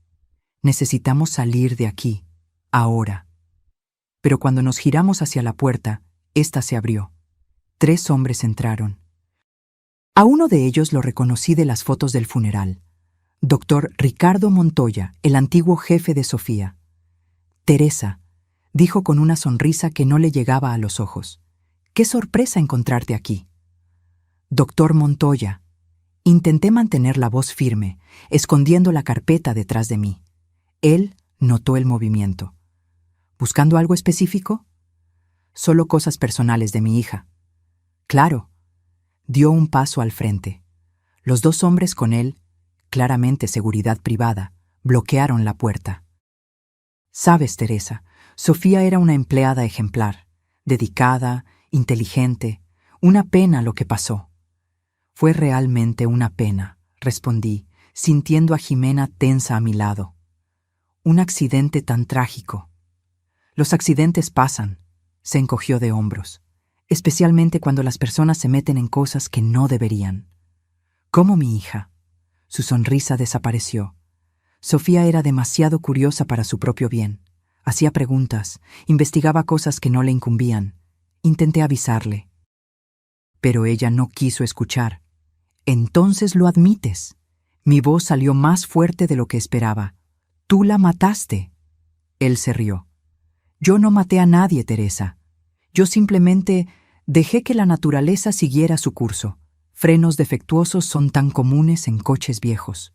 Speaker 1: «Necesitamos salir de aquí, ahora». Pero cuando nos giramos hacia la puerta, ésta se abrió. 3 hombres entraron. A uno de ellos lo reconocí de las fotos del funeral. Dr. Ricardo Montoya, el antiguo jefe de Sofía. Teresa, dijo con una sonrisa que no le llegaba a los ojos. ¡Qué sorpresa encontrarte aquí! Doctor Montoya. Intenté mantener la voz firme, escondiendo la carpeta detrás de mí. Él notó el movimiento. ¿Buscando algo específico? Solo cosas personales de mi hija. Claro. Dio un paso al frente. Los dos hombres con él, claramente seguridad privada, bloquearon la puerta. Sabes, Teresa, Sofía era una empleada ejemplar, dedicada, inteligente. Una pena lo que pasó. Fue realmente una pena, respondí, sintiendo a Jimena tensa a mi lado. Un accidente tan trágico. Los accidentes pasan, se encogió de hombros, especialmente cuando las personas se meten en cosas que no deberían. ¿Cómo mi hija? Su sonrisa desapareció. Sofía era demasiado curiosa para su propio bien. Hacía preguntas, investigaba cosas que no le incumbían. Intenté avisarle. Pero ella no quiso escuchar. Entonces lo admites. Mi voz salió más fuerte de lo que esperaba. Tú la mataste. Él se rió. Yo no maté a nadie, Teresa. Yo simplemente dejé que la naturaleza siguiera su curso. Frenos defectuosos son tan comunes en coches viejos.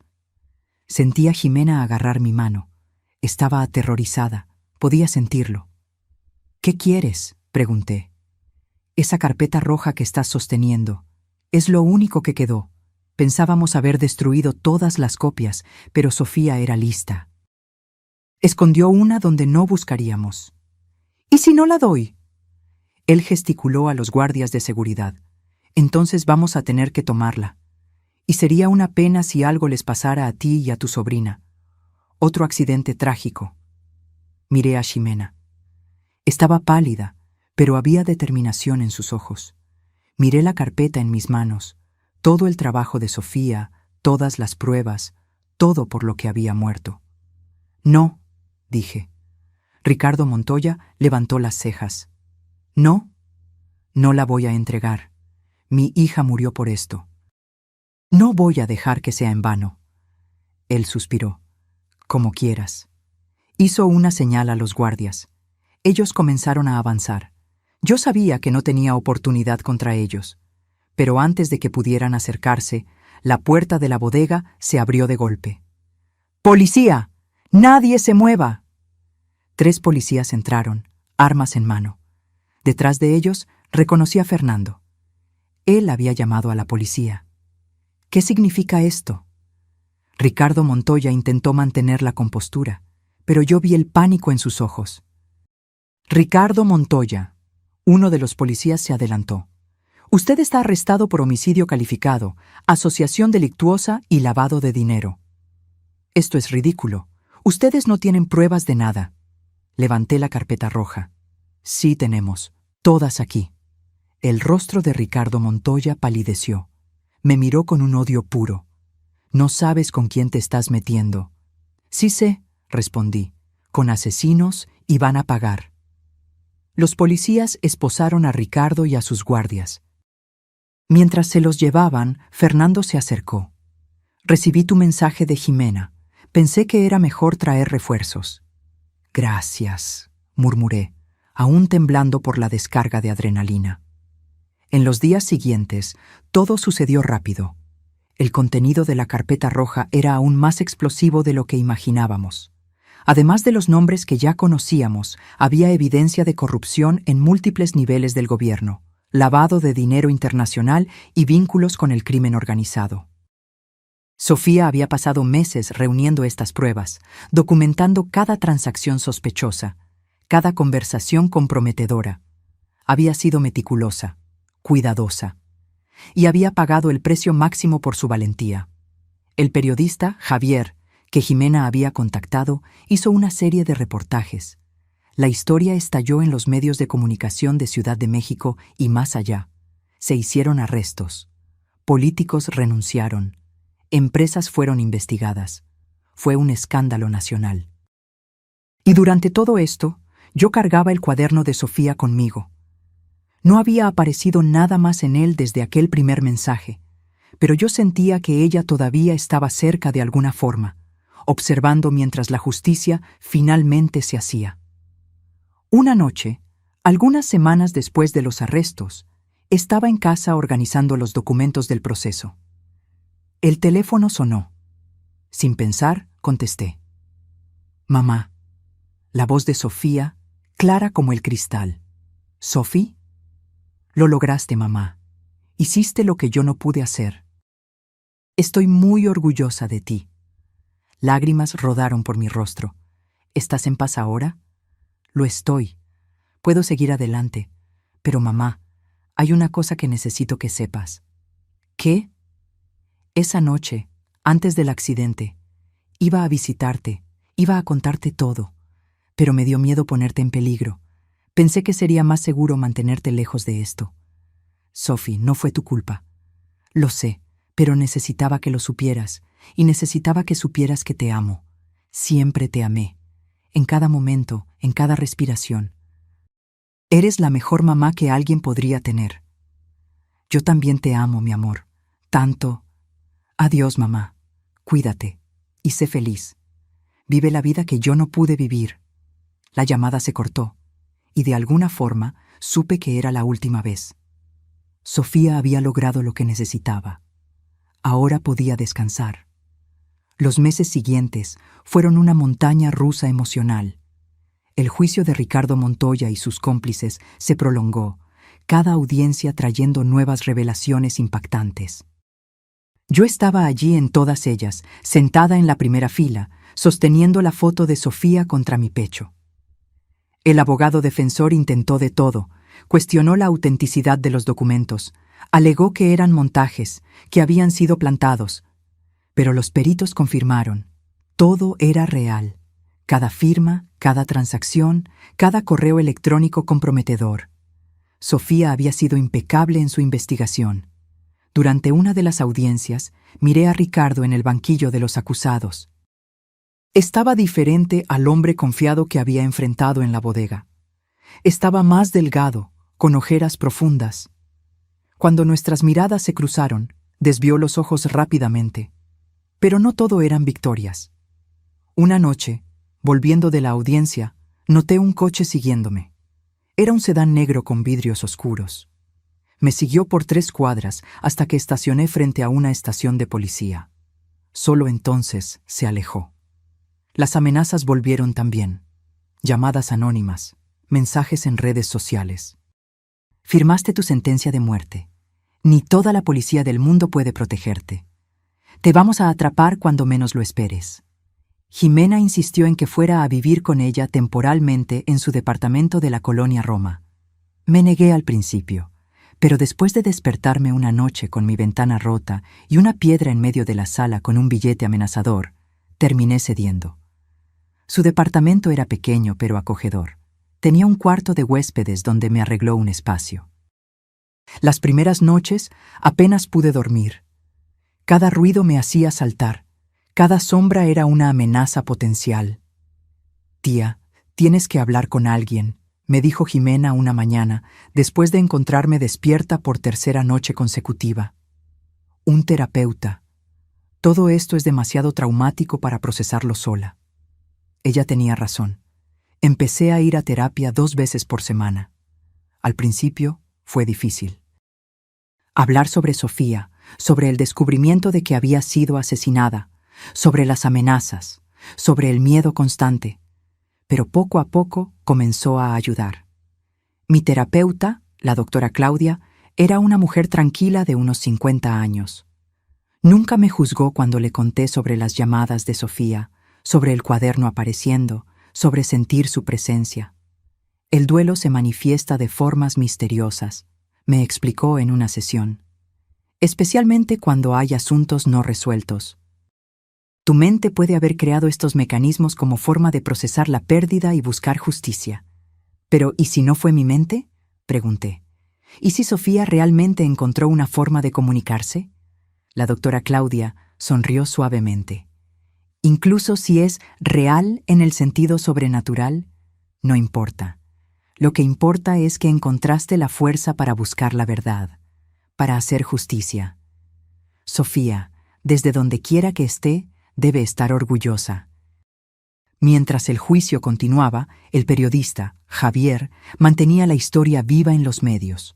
Speaker 1: Sentí a Jimena agarrar mi mano. Estaba aterrorizada. Podía sentirlo. ¿Qué quieres?, pregunté. Esa carpeta roja que estás sosteniendo. Es lo único que quedó. Pensábamos haber destruido todas las copias, pero Sofía era lista. Escondió una donde no buscaríamos. ¿Y si no la doy? Él gesticuló a los guardias de seguridad. Entonces vamos a tener que tomarla. Y sería una pena si algo les pasara a ti y a tu sobrina. Otro accidente trágico. Miré a Ximena. Estaba pálida, pero había determinación en sus ojos. Miré la carpeta en mis manos, todo el trabajo de Sofía, todas las pruebas, todo por lo que había muerto. No, dije. Ricardo Montoya levantó las cejas. No, no la voy a entregar. Mi hija murió por esto. No voy a dejar que sea en vano. Él suspiró. Como quieras. Hizo una señal a los guardias. Ellos comenzaron a avanzar. Yo sabía que no tenía oportunidad contra ellos. Pero antes de que pudieran acercarse, la puerta de la bodega se abrió de golpe. ¡Policía! ¡Nadie se mueva! 3 policías entraron, armas en mano. Detrás de ellos reconocí a Fernando. Él había llamado a la policía. ¿Qué significa esto? Ricardo Montoya intentó mantener la compostura, pero yo vi el pánico en sus ojos. Ricardo Montoya. Uno de los policías se adelantó. Usted está arrestado por homicidio calificado, asociación delictuosa y lavado de dinero. Esto es ridículo. Ustedes no tienen pruebas de nada. Levanté la carpeta roja. Sí tenemos, todas aquí. El rostro de Ricardo Montoya palideció. Me miró con un odio puro. No sabes con quién te estás metiendo. Sí sé, respondí. Con asesinos y van a pagar. Los policías esposaron a Ricardo y a sus guardias. Mientras se los llevaban, Fernando se acercó. Recibí tu mensaje de Jimena. Pensé que era mejor traer refuerzos. Gracias, murmuré, aún temblando por la descarga de adrenalina. En los días siguientes, todo sucedió rápido. El contenido de la carpeta roja era aún más explosivo de lo que imaginábamos. Además de los nombres que ya conocíamos, había evidencia de corrupción en múltiples niveles del gobierno, lavado de dinero internacional y vínculos con el crimen organizado. Sofía había pasado meses reuniendo estas pruebas, documentando cada transacción sospechosa, cada conversación comprometedora. Había sido meticulosa, cuidadosa, y había pagado el precio máximo por su valentía. El periodista, Javier, que Jimena había contactado, hizo una serie de reportajes. La historia estalló en los medios de comunicación de Ciudad de México y más allá. Se hicieron arrestos. Políticos renunciaron. Empresas fueron investigadas. Fue un escándalo nacional. Y durante todo esto, yo cargaba el cuaderno de Sofía conmigo. No había aparecido nada más en él desde aquel primer mensaje, pero yo sentía que ella todavía estaba cerca de alguna forma, observando mientras la justicia finalmente se hacía. Una noche, algunas semanas después de los arrestos, estaba en casa organizando los documentos del proceso. El teléfono sonó. Sin pensar, contesté. Mamá. La voz de Sofía, clara como el cristal. ¿Sophie? Lo lograste, mamá. Hiciste lo que yo no pude hacer. Estoy muy orgullosa de ti. Lágrimas rodaron por mi rostro. ¿Estás en paz ahora? Lo estoy. Puedo seguir adelante. Pero mamá, hay una cosa que necesito que sepas. ¿Qué? Esa noche, antes del accidente, iba a visitarte, iba a contarte todo, pero me dio miedo ponerte en peligro. Pensé que sería más seguro mantenerte lejos de esto. Sophie, no fue tu culpa. Lo sé, pero necesitaba que lo supieras, y necesitaba que supieras que te amo. Siempre te amé. En cada momento, en cada respiración. Eres la mejor mamá que alguien podría tener. Yo también te amo, mi amor. Tanto. Adiós, mamá. Cuídate. Y sé feliz. Vive la vida que yo no pude vivir. La llamada se cortó, y de alguna forma supe que era la última vez. Sofía había logrado lo que necesitaba. Ahora podía descansar. Los meses siguientes fueron una montaña rusa emocional. El juicio de Ricardo Montoya y sus cómplices se prolongó, cada audiencia trayendo nuevas revelaciones impactantes. Yo estaba allí en todas ellas, sentada en la primera fila, sosteniendo la foto de Sofía contra mi pecho. El abogado defensor intentó de todo, cuestionó la autenticidad de los documentos, alegó que eran montajes, que habían sido plantados, pero los peritos confirmaron, todo era real. Cada firma, cada transacción, cada correo electrónico comprometedor. Sofía había sido impecable en su investigación. Durante una de las audiencias, miré a Ricardo en el banquillo de los acusados. Estaba diferente al hombre confiado que había enfrentado en la bodega. Estaba más delgado, con ojeras profundas. Cuando nuestras miradas se cruzaron, desvió los ojos rápidamente. Pero no todo eran victorias. Una noche, volviendo de la audiencia, noté un coche siguiéndome. Era un sedán negro con vidrios oscuros. Me siguió por 3 cuadras hasta que estacioné frente a una estación de policía. Solo entonces se alejó. Las amenazas volvieron también. Llamadas anónimas, mensajes en redes sociales. Firmaste tu sentencia de muerte. Ni toda la policía del mundo puede protegerte. Te vamos a atrapar cuando menos lo esperes. Jimena insistió en que fuera a vivir con ella temporalmente en su departamento de la colonia Roma. Me negué al principio, pero después de despertarme una noche con mi ventana rota y una piedra en medio de la sala con un billete amenazador, terminé cediendo. Su departamento era pequeño pero acogedor. Tenía un cuarto de huéspedes donde me arregló un espacio. Las primeras noches apenas pude dormir. Cada ruido me hacía saltar. Cada sombra era una amenaza potencial. Tía, tienes que hablar con alguien, me dijo Jimena una mañana, después de encontrarme despierta por 3ª noche consecutiva. Un terapeuta. Todo esto es demasiado traumático para procesarlo sola. Ella tenía razón. Empecé a ir a terapia 2 veces por semana. Al principio fue difícil. Hablar sobre Sofía, sobre el descubrimiento de que había sido asesinada, sobre las amenazas, sobre el miedo constante, pero poco a poco comenzó a ayudar. Mi terapeuta, la doctora Claudia, era una mujer tranquila de unos 50 años. Nunca me juzgó cuando le conté sobre las llamadas de Sofía, sobre el cuaderno apareciendo, sobre sentir su presencia. El duelo se manifiesta de formas misteriosas, me explicó en una sesión, especialmente cuando hay asuntos no resueltos. Tu mente puede haber creado estos mecanismos como forma de procesar la pérdida y buscar justicia. Pero, ¿y si no fue mi mente?, pregunté. ¿Y si Sofía realmente encontró una forma de comunicarse? La doctora Claudia sonrió suavemente. Incluso si es real en el sentido sobrenatural, no importa. Lo que importa es que encontraste la fuerza para buscar la verdad, para hacer justicia. Sofía, desde donde quiera que esté, debe estar orgullosa. Mientras el juicio continuaba, el periodista, Javier, mantenía la historia viva en los medios.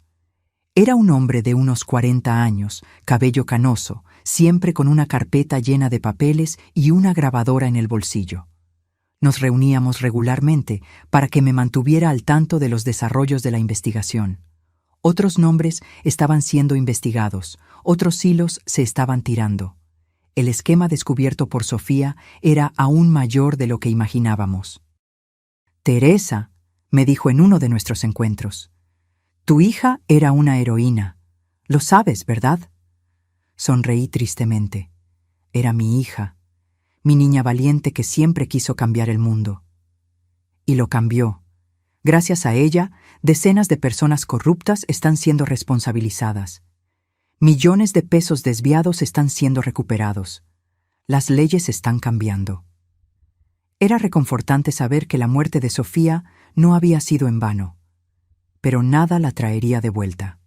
Speaker 1: Era un hombre de unos 40 años, cabello canoso, siempre con una carpeta llena de papeles y una grabadora en el bolsillo. Nos reuníamos regularmente para que me mantuviera al tanto de los desarrollos de la investigación. Otros nombres estaban siendo investigados, otros hilos se estaban tirando. El esquema descubierto por Sofía era aún mayor de lo que imaginábamos. «Teresa», me dijo en uno de nuestros encuentros, «tu hija era una heroína. Lo sabes, ¿verdad?» Sonreí tristemente. Era mi hija, mi niña valiente que siempre quiso cambiar el mundo. Y lo cambió. Gracias a ella, decenas de personas corruptas están siendo responsabilizadas. Millones de pesos desviados están siendo recuperados. Las leyes están cambiando. Era reconfortante saber que la muerte de Sofía no había sido en vano, pero nada la traería de vuelta.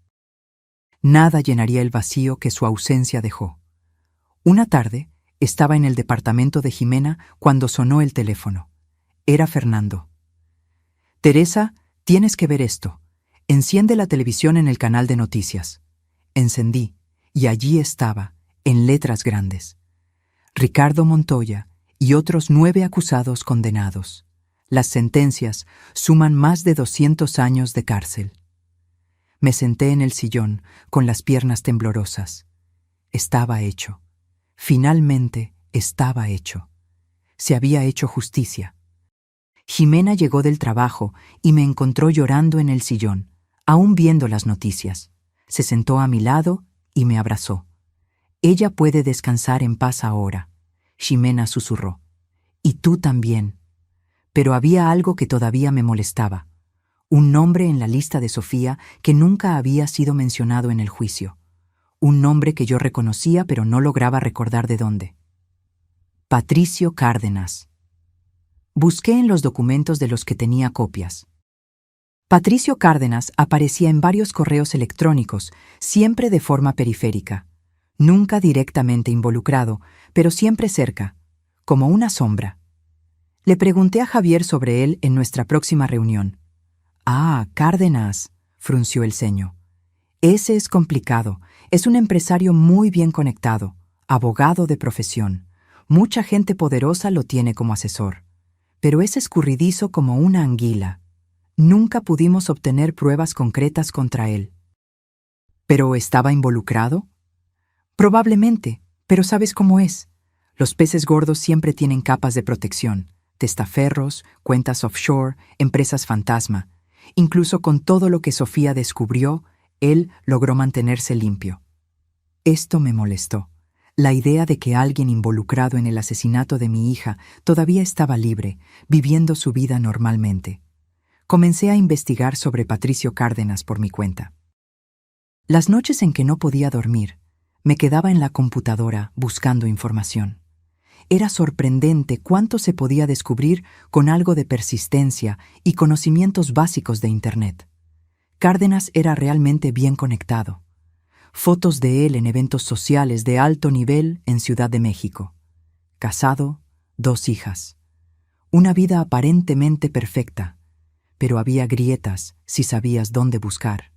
Speaker 1: Nada llenaría el vacío que su ausencia dejó. Una tarde, estaba en el departamento de Jimena cuando sonó el teléfono. Era Fernando. «Teresa, tienes que ver esto. Enciende la televisión en el canal de noticias». Encendí, y allí estaba, en letras grandes: Ricardo Montoya y otros 9 acusados condenados. Las sentencias suman más de 200 años de cárcel. Me senté en el sillón, con las piernas temblorosas. Estaba hecho. Finalmente estaba hecho. Se había hecho justicia. Jimena llegó del trabajo y me encontró llorando en el sillón, aún viendo las noticias. Se sentó a mi lado y me abrazó. «Ella puede descansar en paz ahora», Jimena susurró. «Y tú también». Pero había algo que todavía me molestaba. Un nombre en la lista de Sofía que nunca había sido mencionado en el juicio. Un nombre que yo reconocía pero no lograba recordar de dónde. Patricio Cárdenas. Busqué en los documentos de los que tenía copias. Patricio Cárdenas aparecía en varios correos electrónicos, siempre de forma periférica. Nunca directamente involucrado, pero siempre cerca, como una sombra. Le pregunté a Javier sobre él en nuestra próxima reunión. «Ah, Cárdenas», frunció el ceño. «Ese es complicado. Es un empresario muy bien conectado, abogado de profesión. Mucha gente poderosa lo tiene como asesor. Pero es escurridizo como una anguila. Nunca pudimos obtener pruebas concretas contra él». ¿Pero estaba involucrado? Probablemente, pero ¿sabes cómo es? Los peces gordos siempre tienen capas de protección, testaferros, cuentas offshore, empresas fantasma. Incluso con todo lo que Sofía descubrió, él logró mantenerse limpio. Esto me molestó. La idea de que alguien involucrado en el asesinato de mi hija todavía estaba libre, viviendo su vida normalmente. Comencé a investigar sobre Patricio Cárdenas por mi cuenta. Las noches en que no podía dormir, me quedaba en la computadora buscando información. Era sorprendente cuánto se podía descubrir con algo de persistencia y conocimientos básicos de Internet. Cárdenas era realmente bien conectado. Fotos de él en eventos sociales de alto nivel en Ciudad de México. Casado, 2 hijas. Una vida aparentemente perfecta, pero había grietas si sabías dónde buscar.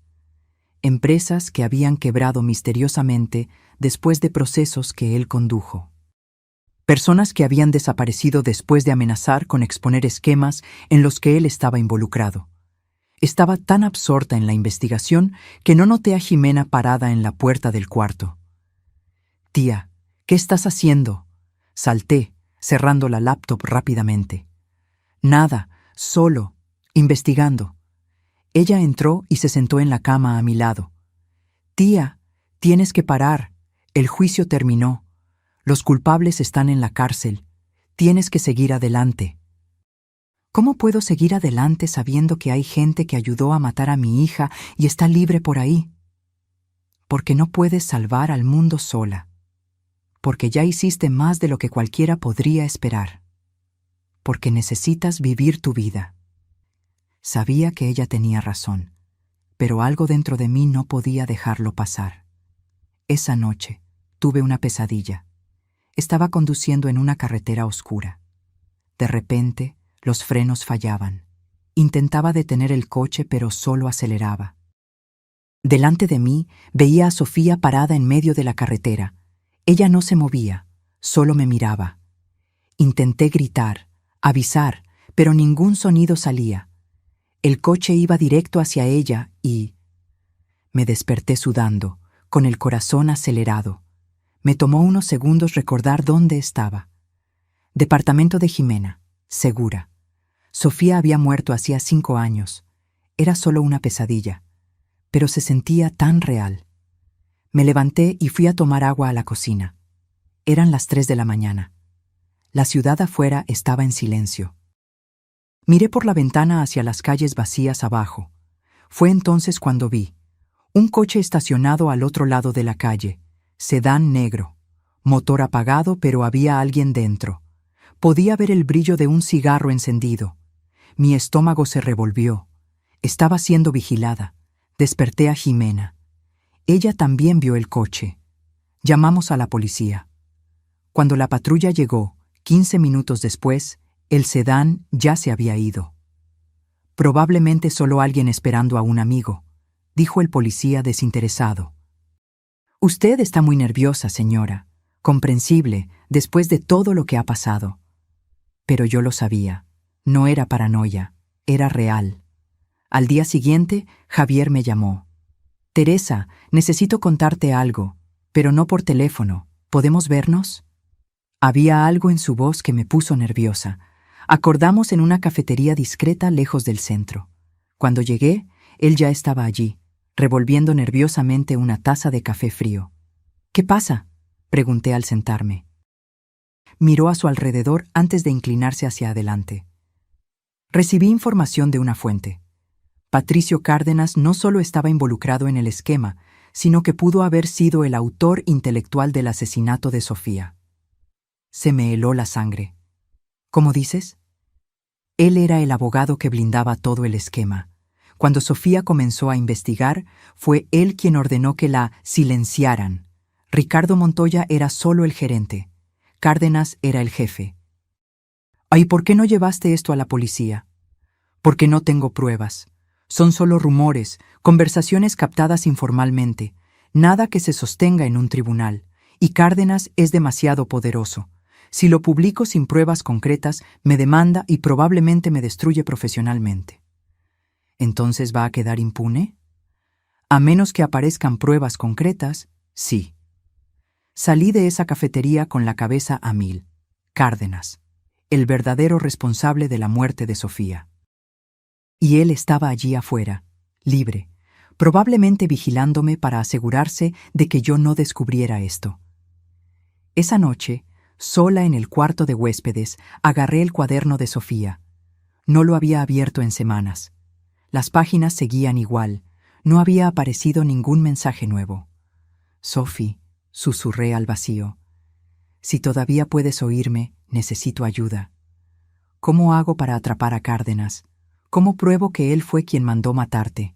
Speaker 1: Empresas que habían quebrado misteriosamente después de procesos que él condujo. Personas que habían desaparecido después de amenazar con exponer esquemas en los que él estaba involucrado. Estaba tan absorta en la investigación que no noté a Jimena parada en la puerta del cuarto. «Tía, ¿qué estás haciendo?», salté, cerrando la laptop rápidamente. «Nada, solo, investigando». Ella entró y se sentó en la cama a mi lado. «Tía, tienes que parar. El juicio terminó. Los culpables están en la cárcel. Tienes que seguir adelante». ¿Cómo puedo seguir adelante sabiendo que hay gente que ayudó a matar a mi hija y está libre por ahí? Porque no puedes salvar al mundo sola. Porque ya hiciste más de lo que cualquiera podría esperar. Porque necesitas vivir tu vida. Sabía que ella tenía razón, pero algo dentro de mí no podía dejarlo pasar. Esa noche tuve una pesadilla. Estaba conduciendo en una carretera oscura. De repente, los frenos fallaban. Intentaba detener el coche, pero solo aceleraba. Delante de mí veía a Sofía parada en medio de la carretera. Ella no se movía, solo me miraba. Intenté gritar, avisar, pero ningún sonido salía. El coche iba directo hacia ella y... Me desperté sudando, con el corazón acelerado. Me tomó unos segundos recordar dónde estaba. Departamento de Jimena, segura. Sofía había muerto hacía 5 años. Era solo una pesadilla, pero se sentía tan real. Me levanté y fui a tomar agua a la cocina. Eran las 3 de la mañana. La ciudad afuera estaba en silencio. Miré por la ventana hacia las calles vacías abajo. Fue entonces cuando vi un coche estacionado al otro lado de la calle, sedán negro, motor apagado, pero había alguien dentro. Podía ver el brillo de un cigarro encendido. Mi estómago se revolvió. Estaba siendo vigilada. Desperté a Jimena. Ella también vio el coche. Llamamos a la policía. Cuando la patrulla llegó, 15 minutos después, el sedán ya se había ido. Probablemente solo alguien esperando a un amigo, dijo el policía desinteresado. Usted está muy nerviosa, señora. Comprensible, después de todo lo que ha pasado. Pero yo lo sabía. No era paranoia, era real. Al día siguiente, Javier me llamó. Teresa, necesito contarte algo, pero no por teléfono. ¿Podemos vernos? Había algo en su voz que me puso nerviosa. Acordamos en una cafetería discreta lejos del centro. Cuando llegué, él ya estaba allí, revolviendo nerviosamente una taza de café frío. ¿Qué pasa?, pregunté al sentarme. Miró a su alrededor antes de inclinarse hacia adelante. Recibí información de una fuente. Patricio Cárdenas no solo estaba involucrado en el esquema, sino que pudo haber sido el autor intelectual del asesinato de Sofía. Se me heló la sangre. ¿Cómo dices? Él era el abogado que blindaba todo el esquema. Cuando Sofía comenzó a investigar, fue él quien ordenó que la silenciaran. Ricardo Montoya era solo el gerente. Cárdenas era el jefe. ¿Y por qué no llevaste esto a la policía? Porque no tengo pruebas. Son solo rumores, conversaciones captadas informalmente, nada que se sostenga en un tribunal. Y Cárdenas es demasiado poderoso. Si lo publico sin pruebas concretas, me demanda y probablemente me destruye profesionalmente. ¿Entonces va a quedar impune? A menos que aparezcan pruebas concretas, sí. Salí de esa cafetería con la cabeza a mil. Cárdenas, el verdadero responsable de la muerte de Sofía. Y él estaba allí afuera, libre, probablemente vigilándome para asegurarse de que yo no descubriera esto. Esa noche, sola en el cuarto de huéspedes, agarré el cuaderno de Sofía. No lo había abierto en semanas. Las páginas seguían igual. No había aparecido ningún mensaje nuevo. Sophie, susurré al vacío. Si todavía puedes oírme, necesito ayuda. ¿Cómo hago para atrapar a Cárdenas? ¿Cómo pruebo que él fue quien mandó matarte?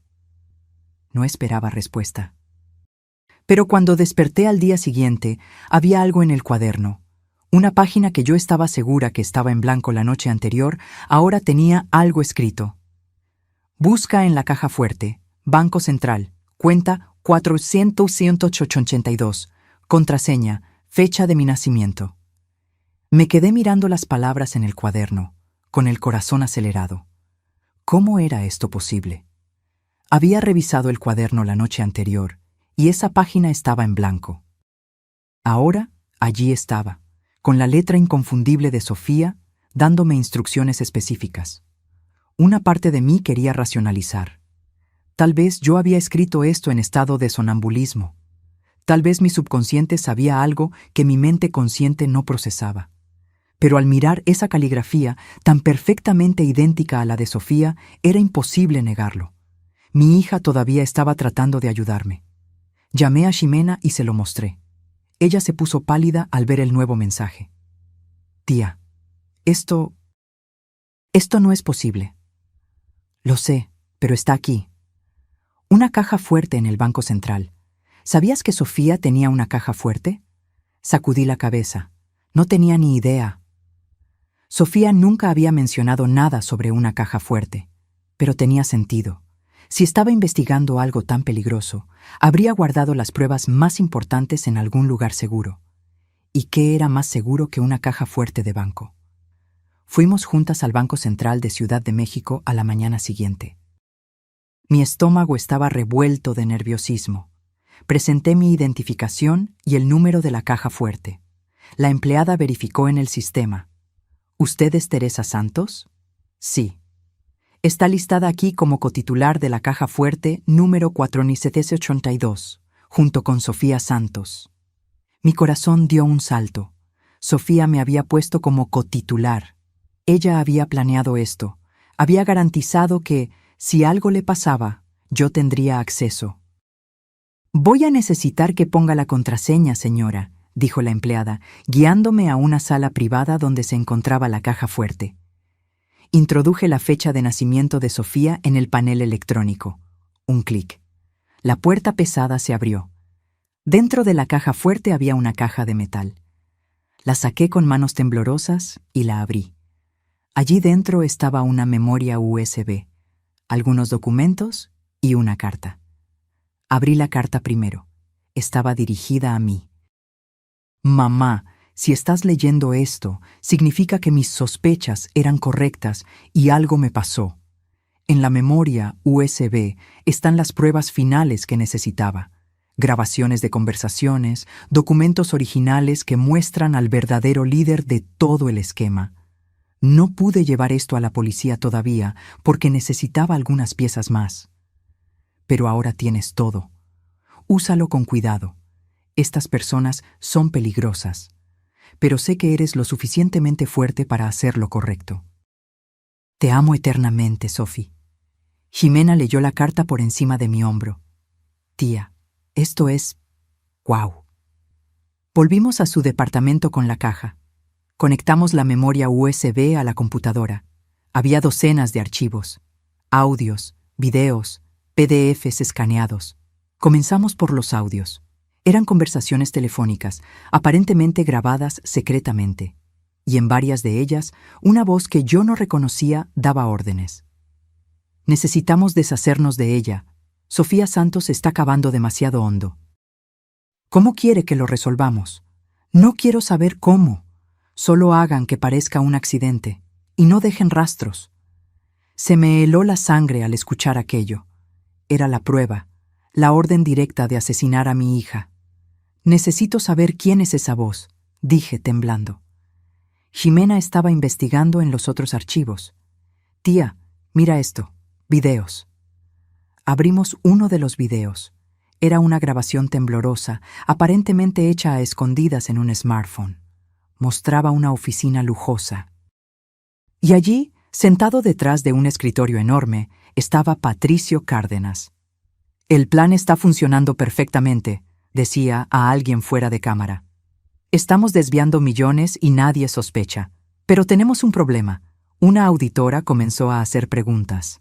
Speaker 1: No esperaba respuesta. Pero cuando desperté al día siguiente, había algo en el cuaderno. Una página que yo estaba segura que estaba en blanco la noche anterior, ahora tenía algo escrito. Busca en la caja fuerte, Banco Central, cuenta 400-182, contraseña, fecha de mi nacimiento. Me quedé mirando las palabras en el cuaderno, con el corazón acelerado. ¿Cómo era esto posible? Había revisado el cuaderno la noche anterior, y esa página estaba en blanco. Ahora, allí estaba, con la letra inconfundible de Sofía, dándome instrucciones específicas. Una parte de mí quería racionalizar. Tal vez yo había escrito esto en estado de sonambulismo. Tal vez mi subconsciente sabía algo que mi mente consciente no procesaba. Pero al mirar esa caligrafía, tan perfectamente idéntica a la de Sofía, era imposible negarlo. Mi hija todavía estaba tratando de ayudarme. Llamé a Ximena y se lo mostré. Ella se puso pálida al ver el nuevo mensaje. Tía, esto no es posible. Lo sé, pero está aquí. Una caja fuerte en el Banco Central. ¿Sabías que Sofía tenía una caja fuerte? Sacudí la cabeza. No tenía ni idea. Sofía nunca había mencionado nada sobre una caja fuerte, pero tenía sentido. Si estaba investigando algo tan peligroso, habría guardado las pruebas más importantes en algún lugar seguro. ¿Y qué era más seguro que una caja fuerte de banco? Fuimos juntas al Banco Central de Ciudad de México a la mañana siguiente. Mi estómago estaba revuelto de nerviosismo. Presenté mi identificación y el número de la caja fuerte. La empleada verificó en el sistema. ¿Usted es Teresa Santos? Sí. Está listada aquí como cotitular de la caja fuerte número 4782, junto con Sofía Santos. Mi corazón dio un salto. Sofía me había puesto como cotitular. Ella había planeado esto. Había garantizado que, si algo le pasaba, yo tendría acceso. Voy a necesitar que ponga la contraseña, señora, dijo la empleada, guiándome a una sala privada donde se encontraba la caja fuerte. Introduje la fecha de nacimiento de Sofía en el panel electrónico. Un clic. La puerta pesada se abrió. Dentro de la caja fuerte había una caja de metal. La saqué con manos temblorosas y la abrí. Allí dentro estaba una memoria USB, algunos documentos y una carta. Abrí la carta primero. Estaba dirigida a mí. Mamá, si estás leyendo esto, significa que mis sospechas eran correctas y algo me pasó. En la memoria USB están las pruebas finales que necesitaba. Grabaciones de conversaciones, documentos originales que muestran al verdadero líder de todo el esquema. No pude llevar esto a la policía todavía porque necesitaba algunas piezas más. Pero ahora tienes todo. Úsalo con cuidado. Estas personas son peligrosas, pero sé que eres lo suficientemente fuerte para hacer lo correcto. Te amo eternamente, Sophie. Jimena leyó la carta por encima de mi hombro. Tía, esto es... ¡Guau! Volvimos a su departamento con la caja. Conectamos la memoria USB a la computadora. Había docenas de archivos, audios, videos, PDFs escaneados. Comenzamos por los audios. Eran conversaciones telefónicas, aparentemente grabadas secretamente, y en varias de ellas, una voz que yo no reconocía daba órdenes. Necesitamos deshacernos de ella. Sofía Santos está cavando demasiado hondo. ¿Cómo quiere que lo resolvamos? No quiero saber cómo. Solo hagan que parezca un accidente, y no dejen rastros. Se me heló la sangre al escuchar aquello. Era la prueba, la orden directa de asesinar a mi hija. Necesito saber quién es esa voz, dije temblando. Jimena estaba investigando en los otros archivos. Tía, mira esto, videos. Abrimos uno de los videos. Era una grabación temblorosa, aparentemente hecha a escondidas en un smartphone. Mostraba una oficina lujosa. Y allí, sentado detrás de un escritorio enorme, estaba Patricio Cárdenas. El plan está funcionando perfectamente, decía a alguien fuera de cámara. Estamos desviando millones y nadie sospecha. Pero tenemos un problema. Una auditora comenzó a hacer preguntas.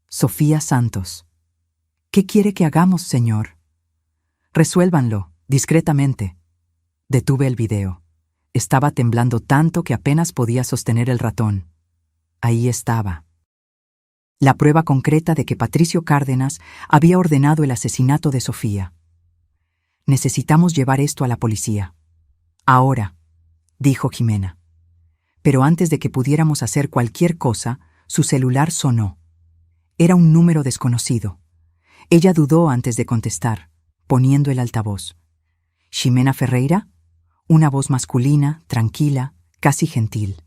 Speaker 1: Sofía Santos. ¿Qué quiere que hagamos, señor? Resuélvanlo, discretamente. Detuve el video. Estaba temblando tanto que apenas podía sostener el ratón. Ahí estaba. La prueba concreta de que Patricio Cárdenas había ordenado el asesinato de Sofía. Necesitamos llevar esto a la policía. Ahora, dijo Jimena. Pero antes de que pudiéramos hacer cualquier cosa, su celular sonó. Era un número desconocido. Ella dudó antes de contestar, poniendo el altavoz. ¿Ximena Ferreira? Una voz masculina, tranquila, casi gentil.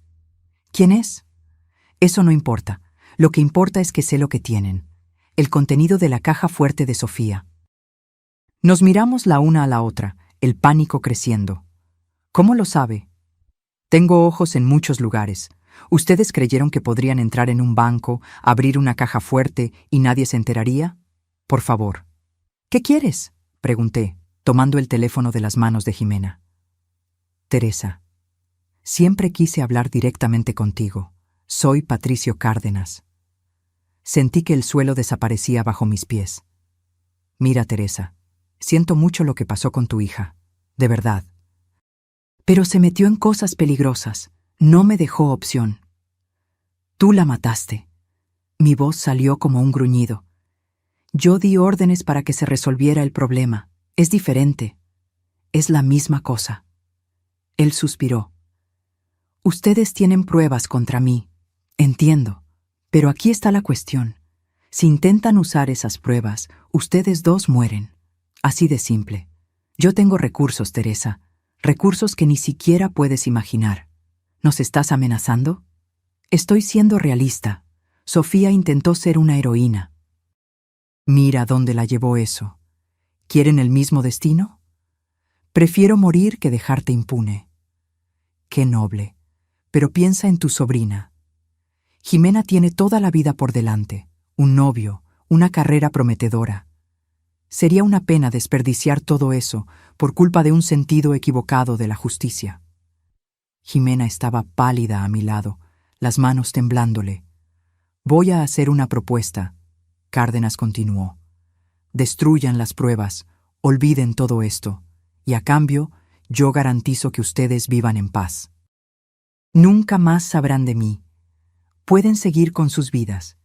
Speaker 1: ¿Quién es? Eso no importa. Lo que importa es que sé lo que tienen. El contenido de la caja fuerte de Sofía. Nos miramos la una a la otra, el pánico creciendo. ¿Cómo lo sabe? Tengo ojos en muchos lugares. ¿Ustedes creyeron que podrían entrar en un banco, abrir una caja fuerte y nadie se enteraría? Por favor. ¿Qué quieres? Pregunté, tomando el teléfono de las manos de Jimena. Teresa, siempre quise hablar directamente contigo. Soy Patricio Cárdenas. Sentí que el suelo desaparecía bajo mis pies. Mira, Teresa, siento mucho lo que pasó con tu hija, de verdad. Pero se metió en cosas peligrosas. No me dejó opción. Tú la mataste. Mi voz salió como un gruñido. Yo di órdenes para que se resolviera el problema. Es diferente. Es la misma cosa. Él suspiró. Ustedes tienen pruebas contra mí. Entiendo. Pero aquí está la cuestión. Si intentan usar esas pruebas, ustedes dos mueren. Así de simple. Yo tengo recursos, Teresa. Recursos que ni siquiera puedes imaginar. ¿Nos estás amenazando? Estoy siendo realista. Sofía intentó ser una heroína. Mira dónde la llevó eso. ¿Quieren el mismo destino? Prefiero morir que dejarte impune. Qué noble. Pero piensa en tu sobrina. Jimena tiene toda la vida por delante, un novio, una carrera prometedora. Sería una pena desperdiciar todo eso por culpa de un sentido equivocado de la justicia. Jimena estaba pálida a mi lado, las manos temblándole. Voy a hacer una propuesta, Cárdenas continuó. Destruyan las pruebas, olviden todo esto, y a cambio, yo garantizo que ustedes vivan en paz. Nunca más sabrán de mí. Pueden seguir con sus vidas.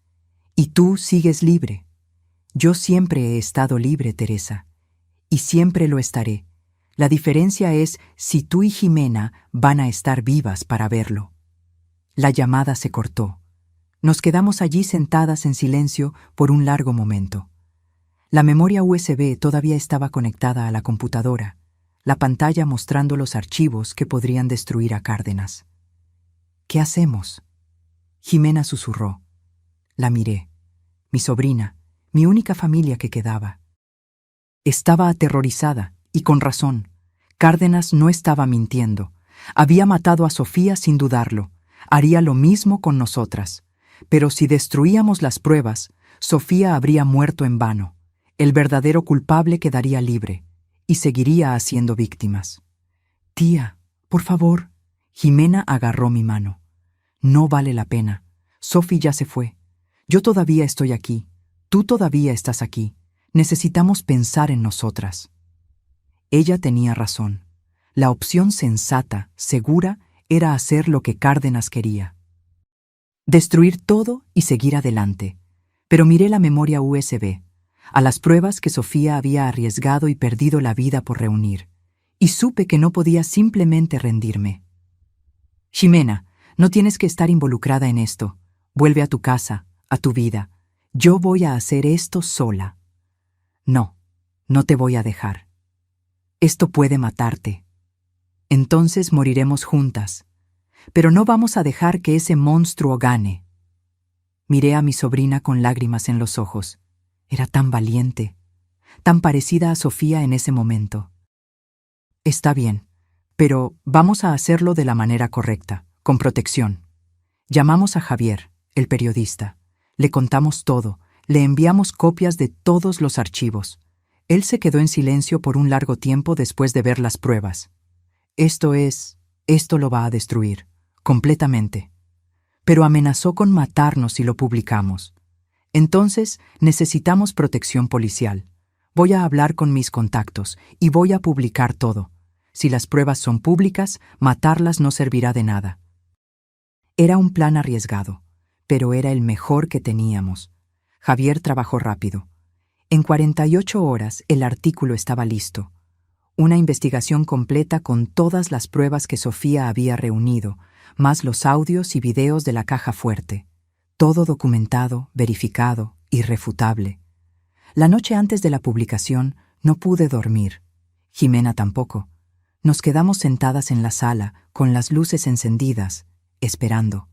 Speaker 1: Y tú sigues libre. Yo siempre he estado libre, Teresa. Y siempre lo estaré. La diferencia es si tú y Jimena van a estar vivas para verlo. La llamada se cortó. Nos quedamos allí sentadas en silencio por un largo momento. La memoria USB todavía estaba conectada a la computadora, la pantalla mostrando los archivos que podrían destruir a Cárdenas. ¿Qué hacemos? Jimena susurró. La miré. Mi sobrina, mi única familia que quedaba. Estaba aterrorizada, y con razón. Cárdenas no estaba mintiendo. Había matado a Sofía sin dudarlo. Haría lo mismo con nosotras. Pero si destruíamos las pruebas, Sofía habría muerto en vano. El verdadero culpable quedaría libre, y seguiría haciendo víctimas. Tía, por favor. Jimena agarró mi mano. No vale la pena. Sophie ya se fue. Yo todavía estoy aquí. Tú todavía estás aquí. Necesitamos pensar en nosotras. Ella tenía razón. La opción sensata, segura, era hacer lo que Cárdenas quería. Destruir todo y seguir adelante. Pero miré la memoria USB, a las pruebas que Sofía había arriesgado y perdido la vida por reunir, y supe que no podía simplemente rendirme. Ximena, no tienes que estar involucrada en esto. Vuelve a tu casa, a tu vida. Yo voy a hacer esto sola. No, no te voy a dejar. Esto puede matarte. Entonces moriremos juntas. Pero no vamos a dejar que ese monstruo gane. Miré a mi sobrina con lágrimas en los ojos. Era tan valiente, tan parecida a Sofía en ese momento. Está bien, pero vamos a hacerlo de la manera correcta, con protección. Llamamos a Javier, el periodista. Le contamos todo, le enviamos copias de todos los archivos. Él se quedó en silencio por un largo tiempo después de ver las pruebas. Esto lo va a destruir, completamente. Pero amenazó con matarnos si lo publicamos. Entonces, necesitamos protección policial. Voy a hablar con mis contactos y voy a publicar todo. Si las pruebas son públicas, matarlas no servirá de nada. Era un plan arriesgado, pero era el mejor que teníamos. Javier trabajó rápido. En 48 horas el artículo estaba listo. Una investigación completa con todas las pruebas que Sofía había reunido, más los audios y videos de la caja fuerte. Todo documentado, verificado, irrefutable. La noche antes de la publicación no pude dormir. Jimena tampoco. Nos quedamos sentadas en la sala, con las luces encendidas, esperando.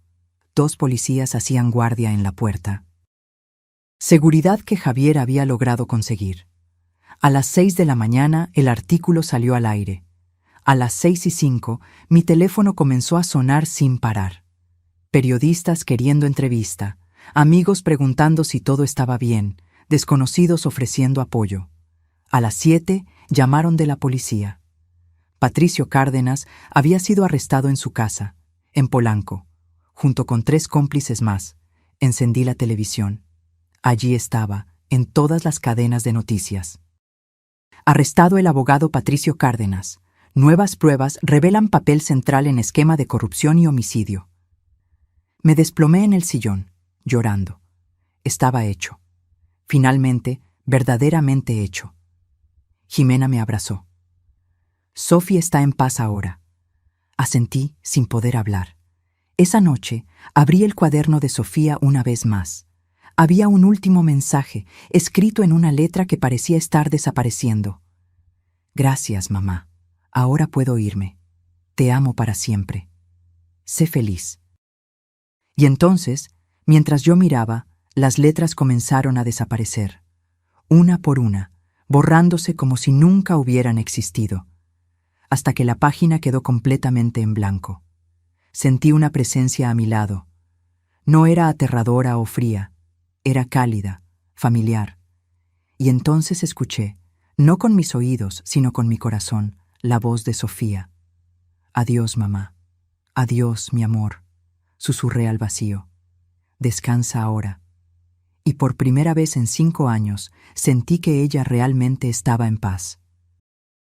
Speaker 1: 2 policías hacían guardia en la puerta. Seguridad que Javier había logrado conseguir. A las 6 de la mañana el artículo salió al aire. A las 6:05 mi teléfono comenzó a sonar sin parar. Periodistas queriendo entrevista, amigos preguntando si todo estaba bien, desconocidos ofreciendo apoyo. A las 7 llamaron de la policía. Patricio Cárdenas había sido arrestado en su casa, en Polanco, junto con 3 cómplices más. Encendí la televisión. Allí estaba, en todas las cadenas de noticias. Arrestado el abogado Patricio Cárdenas. Nuevas pruebas revelan papel central en esquema de corrupción y homicidio. Me desplomé en el sillón, llorando. Estaba hecho. Finalmente, verdaderamente hecho. Jimena me abrazó. Sophie está en paz ahora. Asentí sin poder hablar. Esa noche, abrí el cuaderno de Sofía una vez más. Había un último mensaje, escrito en una letra que parecía estar desapareciendo. Gracias, mamá. Ahora puedo irme. Te amo para siempre. Sé feliz. Y entonces, mientras yo miraba, las letras comenzaron a desaparecer, una por una, borrándose como si nunca hubieran existido, hasta que la página quedó completamente en blanco. Sentí una presencia a mi lado. No era aterradora o fría, era cálida, familiar. Y entonces escuché, no con mis oídos, sino con mi corazón, la voz de Sofía. Adiós, mamá. Adiós, mi amor. Susurré al vacío. Descansa ahora. Y por primera vez en 5 años sentí que ella realmente estaba en paz.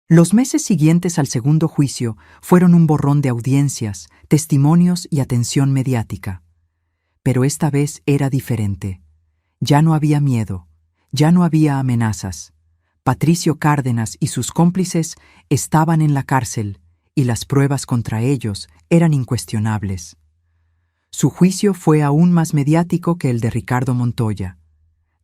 Speaker 1: Los meses siguientes al segundo juicio fueron un borrón de audiencias, testimonios y atención mediática. Pero esta vez era diferente. Ya no había miedo, ya no había amenazas. Patricio Cárdenas y sus cómplices estaban en la cárcel y las pruebas contra ellos eran incuestionables. Su juicio fue aún más mediático que el de Ricardo Montoya.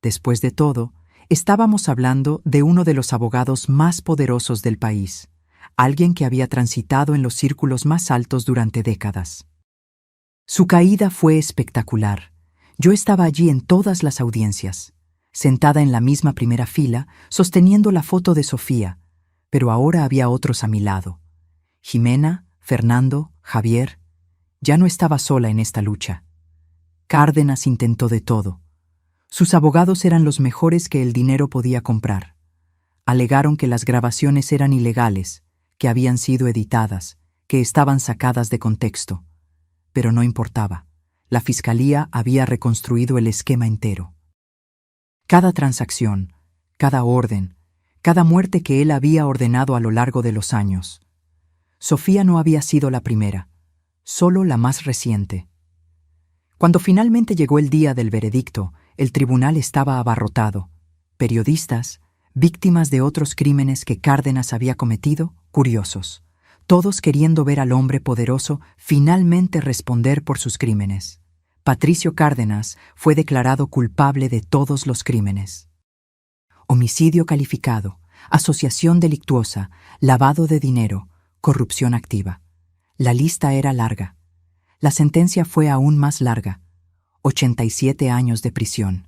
Speaker 1: Después de todo, estábamos hablando de uno de los abogados más poderosos del país, alguien que había transitado en los círculos más altos durante décadas. Su caída fue espectacular. Yo estaba allí en todas las audiencias, sentada en la misma primera fila, sosteniendo la foto de Sofía, pero ahora había otros a mi lado. Jimena, Fernando, Javier. Ya no estaba sola en esta lucha. Cárdenas intentó de todo. Sus abogados eran los mejores que el dinero podía comprar. Alegaron que las grabaciones eran ilegales, que habían sido editadas, que estaban sacadas de contexto. Pero no importaba. La fiscalía había reconstruido el esquema entero. Cada transacción, cada orden, cada muerte que él había ordenado a lo largo de los años. Sofía no había sido la primera, solo la más reciente. Cuando finalmente llegó el día del veredicto, el tribunal estaba abarrotado. Periodistas, víctimas de otros crímenes que Cárdenas había cometido, curiosos, todos queriendo ver al hombre poderoso finalmente responder por sus crímenes. Patricio Cárdenas fue declarado culpable de todos los crímenes. Homicidio calificado, asociación delictuosa, lavado de dinero, corrupción activa. La lista era larga. La sentencia fue aún más larga, 87 años de prisión.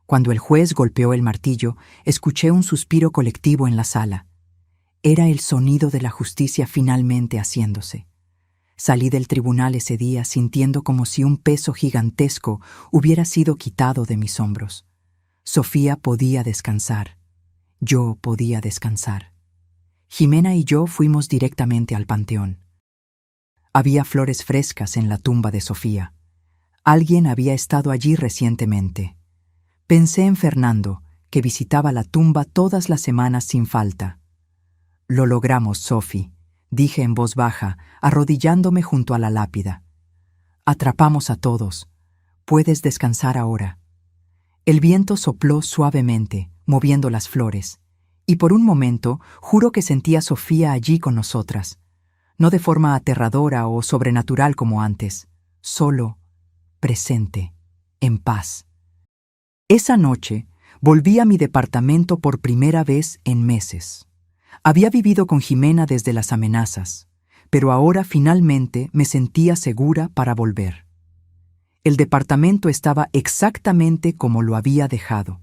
Speaker 1: Cuando el juez golpeó el martillo, escuché un suspiro colectivo en la sala. Era el sonido de la justicia finalmente haciéndose. Salí del tribunal ese día sintiendo como si un peso gigantesco hubiera sido quitado de mis hombros. Sofía podía descansar. Yo podía descansar. Jimena y yo fuimos directamente al panteón. Había flores frescas en la tumba de Sofía. Alguien había estado allí recientemente. Pensé en Fernando, que visitaba la tumba todas las semanas sin falta. Lo logramos, Sophie, dije en voz baja, arrodillándome junto a la lápida. Atrapamos a todos. Puedes descansar ahora. El viento sopló suavemente, moviendo las flores, y por un momento juro que sentí a Sofía allí con nosotras. No de forma aterradora o sobrenatural como antes, solo, presente, en paz. Esa noche volví a mi departamento por primera vez en meses. Había vivido con Jimena desde las amenazas, pero ahora finalmente me sentía segura para volver. El departamento estaba exactamente como lo había dejado.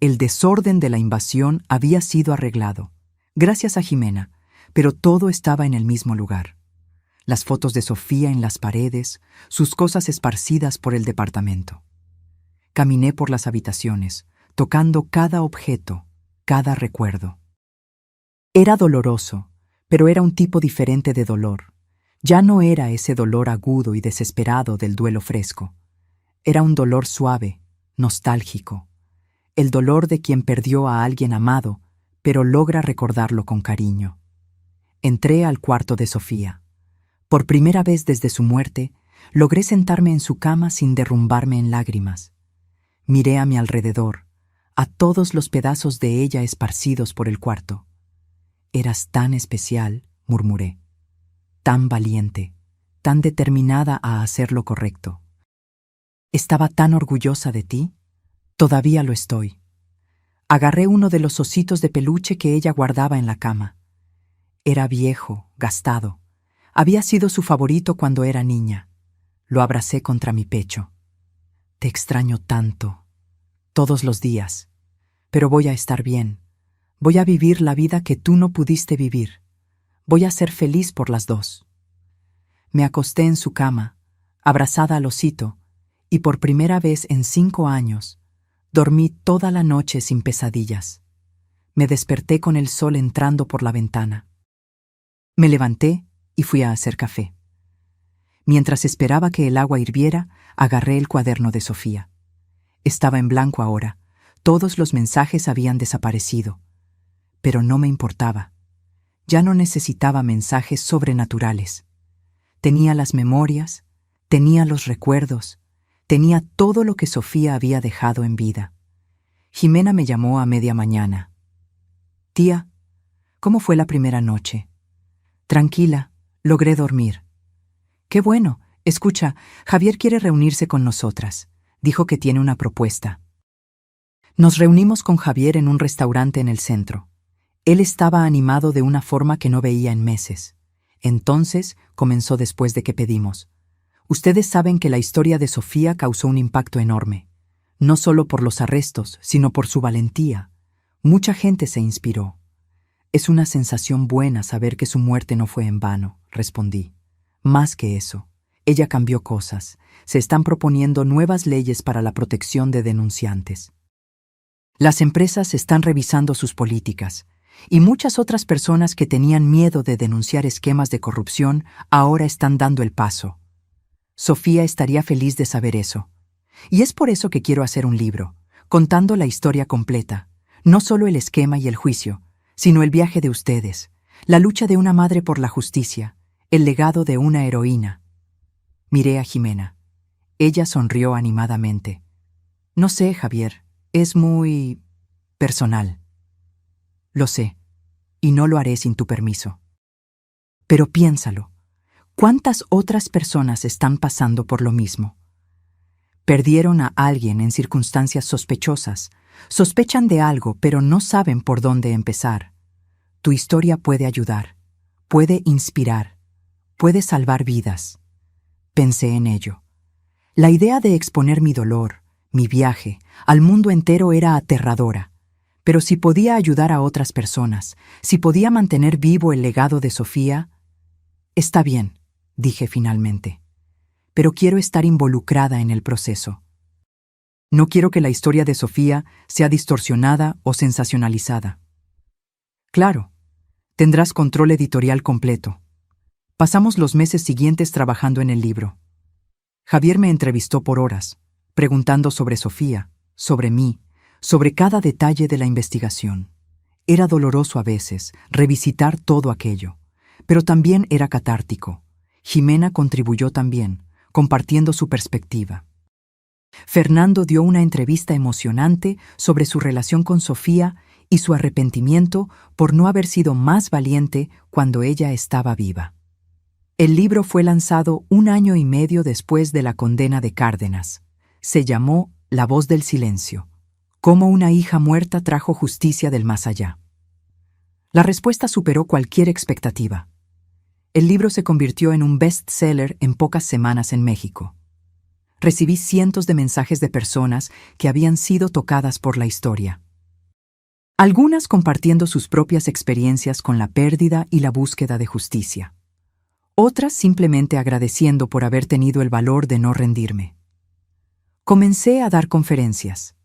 Speaker 1: El desorden de la invasión había sido arreglado, gracias a Jimena, pero todo estaba en el mismo lugar. Las fotos de Sofía en las paredes, sus cosas esparcidas por el departamento. Caminé por las habitaciones, tocando cada objeto, cada recuerdo. Era doloroso, pero era un tipo diferente de dolor. Ya no era ese dolor agudo y desesperado del duelo fresco. Era un dolor suave, nostálgico. El dolor de quien perdió a alguien amado, pero logra recordarlo con cariño. Entré al cuarto de Sofía. Por primera vez desde su muerte, logré sentarme en su cama sin derrumbarme en lágrimas. Miré a mi alrededor, a todos los pedazos de ella esparcidos por el cuarto. «Eras tan especial», murmuré, «tan valiente, tan determinada a hacer lo correcto. Estaba tan orgullosa de ti. Todavía lo estoy». Agarré uno de los ositos de peluche que ella guardaba en la cama. Era viejo, gastado. Había sido su favorito cuando era niña. Lo abracé contra mi pecho. «Te extraño tanto, todos los días. Pero voy a estar bien. Voy a vivir la vida que tú no pudiste vivir. Voy a ser feliz por las dos». Me acosté en su cama, abrazada al osito, y por primera vez en 5 años, dormí toda la noche sin pesadillas. Me desperté con el sol entrando por la ventana. Me levanté y fui a hacer café. Mientras esperaba que el agua hirviera, agarré el cuaderno de Sofía. Estaba en blanco ahora. Todos los mensajes habían desaparecido. Pero no me importaba. Ya no necesitaba mensajes sobrenaturales. Tenía las memorias, tenía los recuerdos, tenía todo lo que Sofía había dejado en vida. Jimena me llamó a media mañana. «Tía, ¿cómo fue la primera noche?» «Tranquila, logré dormir». «Qué bueno. Escucha, Javier quiere reunirse con nosotras. Dijo que tiene una propuesta». Nos reunimos con Javier en un restaurante en el centro. Él estaba animado de una forma que no veía en meses. Entonces comenzó después de que pedimos. «Ustedes saben que la historia de Sofía causó un impacto enorme. No solo por los arrestos, sino por su valentía. Mucha gente se inspiró». «Es una sensación buena saber que su muerte no fue en vano», respondí. «Más que eso, ella cambió cosas. Se están proponiendo nuevas leyes para la protección de denunciantes. Las empresas están revisando sus políticas, y muchas otras personas que tenían miedo de denunciar esquemas de corrupción ahora están dando el paso. Sofía estaría feliz de saber eso. Y es por eso que quiero hacer un libro, contando la historia completa, no solo el esquema y el juicio, sino el viaje de ustedes, la lucha de una madre por la justicia, el legado de una heroína». Miré a Jimena. Ella sonrió animadamente. «No sé, Javier, es muy personal». «Lo sé, y no lo haré sin tu permiso. Pero piénsalo, ¿cuántas otras personas están pasando por lo mismo? Perdieron a alguien en circunstancias sospechosas, sospechan de algo, pero no saben por dónde empezar. Tu historia puede ayudar, puede inspirar, puede salvar vidas». Pensé en ello. La idea de exponer mi dolor, mi viaje, al mundo entero era aterradora. Pero si podía ayudar a otras personas, si podía mantener vivo el legado de Sofía... «Está bien», dije finalmente. «Pero quiero estar involucrada en el proceso. No quiero que la historia de Sofía sea distorsionada o sensacionalizada». «Claro, tendrás control editorial completo». Pasamos los meses siguientes trabajando en el libro. Javier me entrevistó por horas, preguntando sobre Sofía, sobre mí, sobre cada detalle de la investigación. Era doloroso a veces revisitar todo aquello, pero también era catártico. Jimena contribuyó también, compartiendo su perspectiva. Fernando dio una entrevista emocionante sobre su relación con Sofía y su arrepentimiento por no haber sido más valiente cuando ella estaba viva. El libro fue lanzado 1 año y medio después de la condena de Cárdenas. Se llamó La voz del silencio. Cómo una hija muerta trajo justicia del más allá. La respuesta superó cualquier expectativa. El libro se convirtió en un bestseller en pocas semanas en México. Recibí cientos de mensajes de personas que habían sido tocadas por la historia. Algunas compartiendo sus propias experiencias con la pérdida y la búsqueda de justicia. Otras simplemente agradeciendo por haber tenido el valor de no rendirme. Comencé a dar conferencias.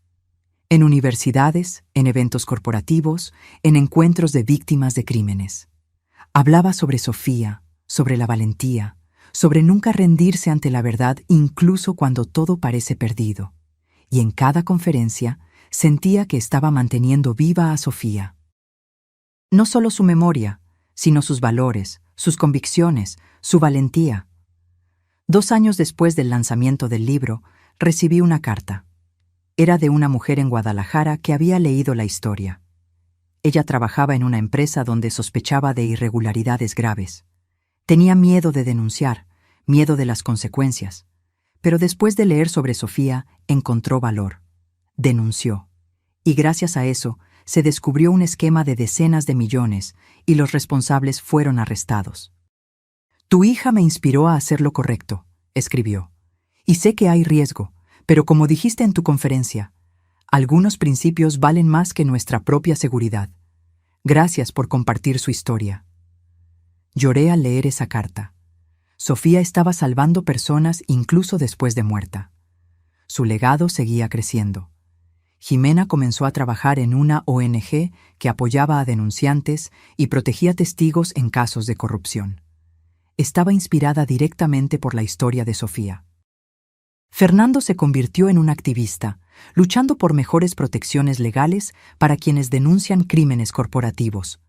Speaker 1: En universidades, en eventos corporativos, en encuentros de víctimas de crímenes. Hablaba sobre Sofía, sobre la valentía, sobre nunca rendirse ante la verdad incluso cuando todo parece perdido. Y en cada conferencia sentía que estaba manteniendo viva a Sofía. No solo su memoria, sino sus valores, sus convicciones, su valentía. 2 años después del lanzamiento del libro, recibí una carta. Era de una mujer en Guadalajara que había leído la historia. Ella trabajaba en una empresa donde sospechaba de irregularidades graves. Tenía miedo de denunciar, miedo de las consecuencias. Pero después de leer sobre Sofía, encontró valor. Denunció. Y gracias a eso, se descubrió un esquema de decenas de millones y los responsables fueron arrestados. Tu hija me inspiró a hacer lo correcto, escribió. Y sé que hay riesgo, pero como dijiste en tu conferencia, algunos principios valen más que nuestra propia seguridad. Gracias por compartir su historia. Lloré al leer esa carta. Sofía estaba salvando personas incluso después de muerta. Su legado seguía creciendo. Jimena comenzó a trabajar en una ONG que apoyaba a denunciantes y protegía testigos en casos de corrupción. Estaba inspirada directamente por la historia de Sofía. Fernando se convirtió en un activista, luchando por mejores protecciones legales para quienes denuncian crímenes corporativos.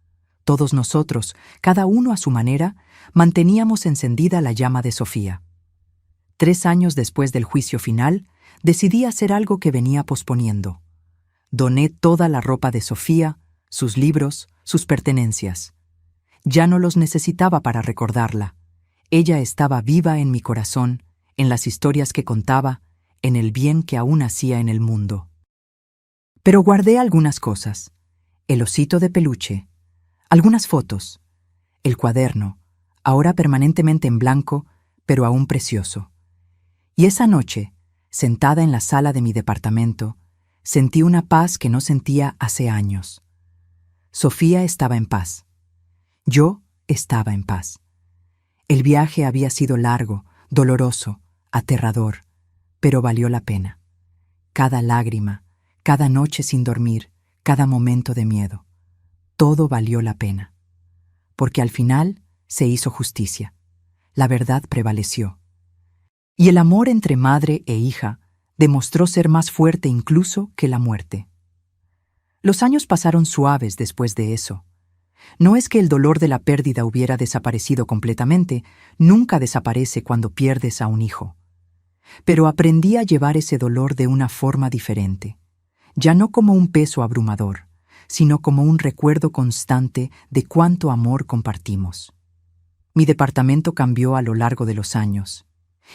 Speaker 1: Todos nosotros, cada uno a su manera, manteníamos encendida la llama de Sofía. 3 años después del juicio final, decidí hacer algo que venía posponiendo. Doné toda la ropa de Sofía, sus libros, sus pertenencias. Ya no los necesitaba para recordarla. Ella estaba viva en mi corazón, en las historias que contaba, en el bien que aún hacía en el mundo. Pero guardé algunas cosas. El osito de peluche, algunas fotos, el cuaderno, ahora permanentemente en blanco, pero aún precioso. Y esa noche, sentada en la sala de mi departamento, sentí una paz que no sentía hace años. Sofía estaba en paz. Yo estaba en paz. El viaje había sido largo, doloroso, aterrador, pero valió la pena. Cada lágrima, cada noche sin dormir, cada momento de miedo. Todo valió la pena. Porque al final se hizo justicia. La verdad prevaleció. Y el amor entre madre e hija demostró ser más fuerte incluso que la muerte. Los años pasaron suaves después de eso. No es que el dolor de la pérdida hubiera desaparecido completamente, nunca desaparece cuando pierdes a un hijo. Pero aprendí a llevar ese dolor de una forma diferente, ya no como un peso abrumador, sino como un recuerdo constante de cuánto amor compartimos. Mi departamento cambió a lo largo de los años.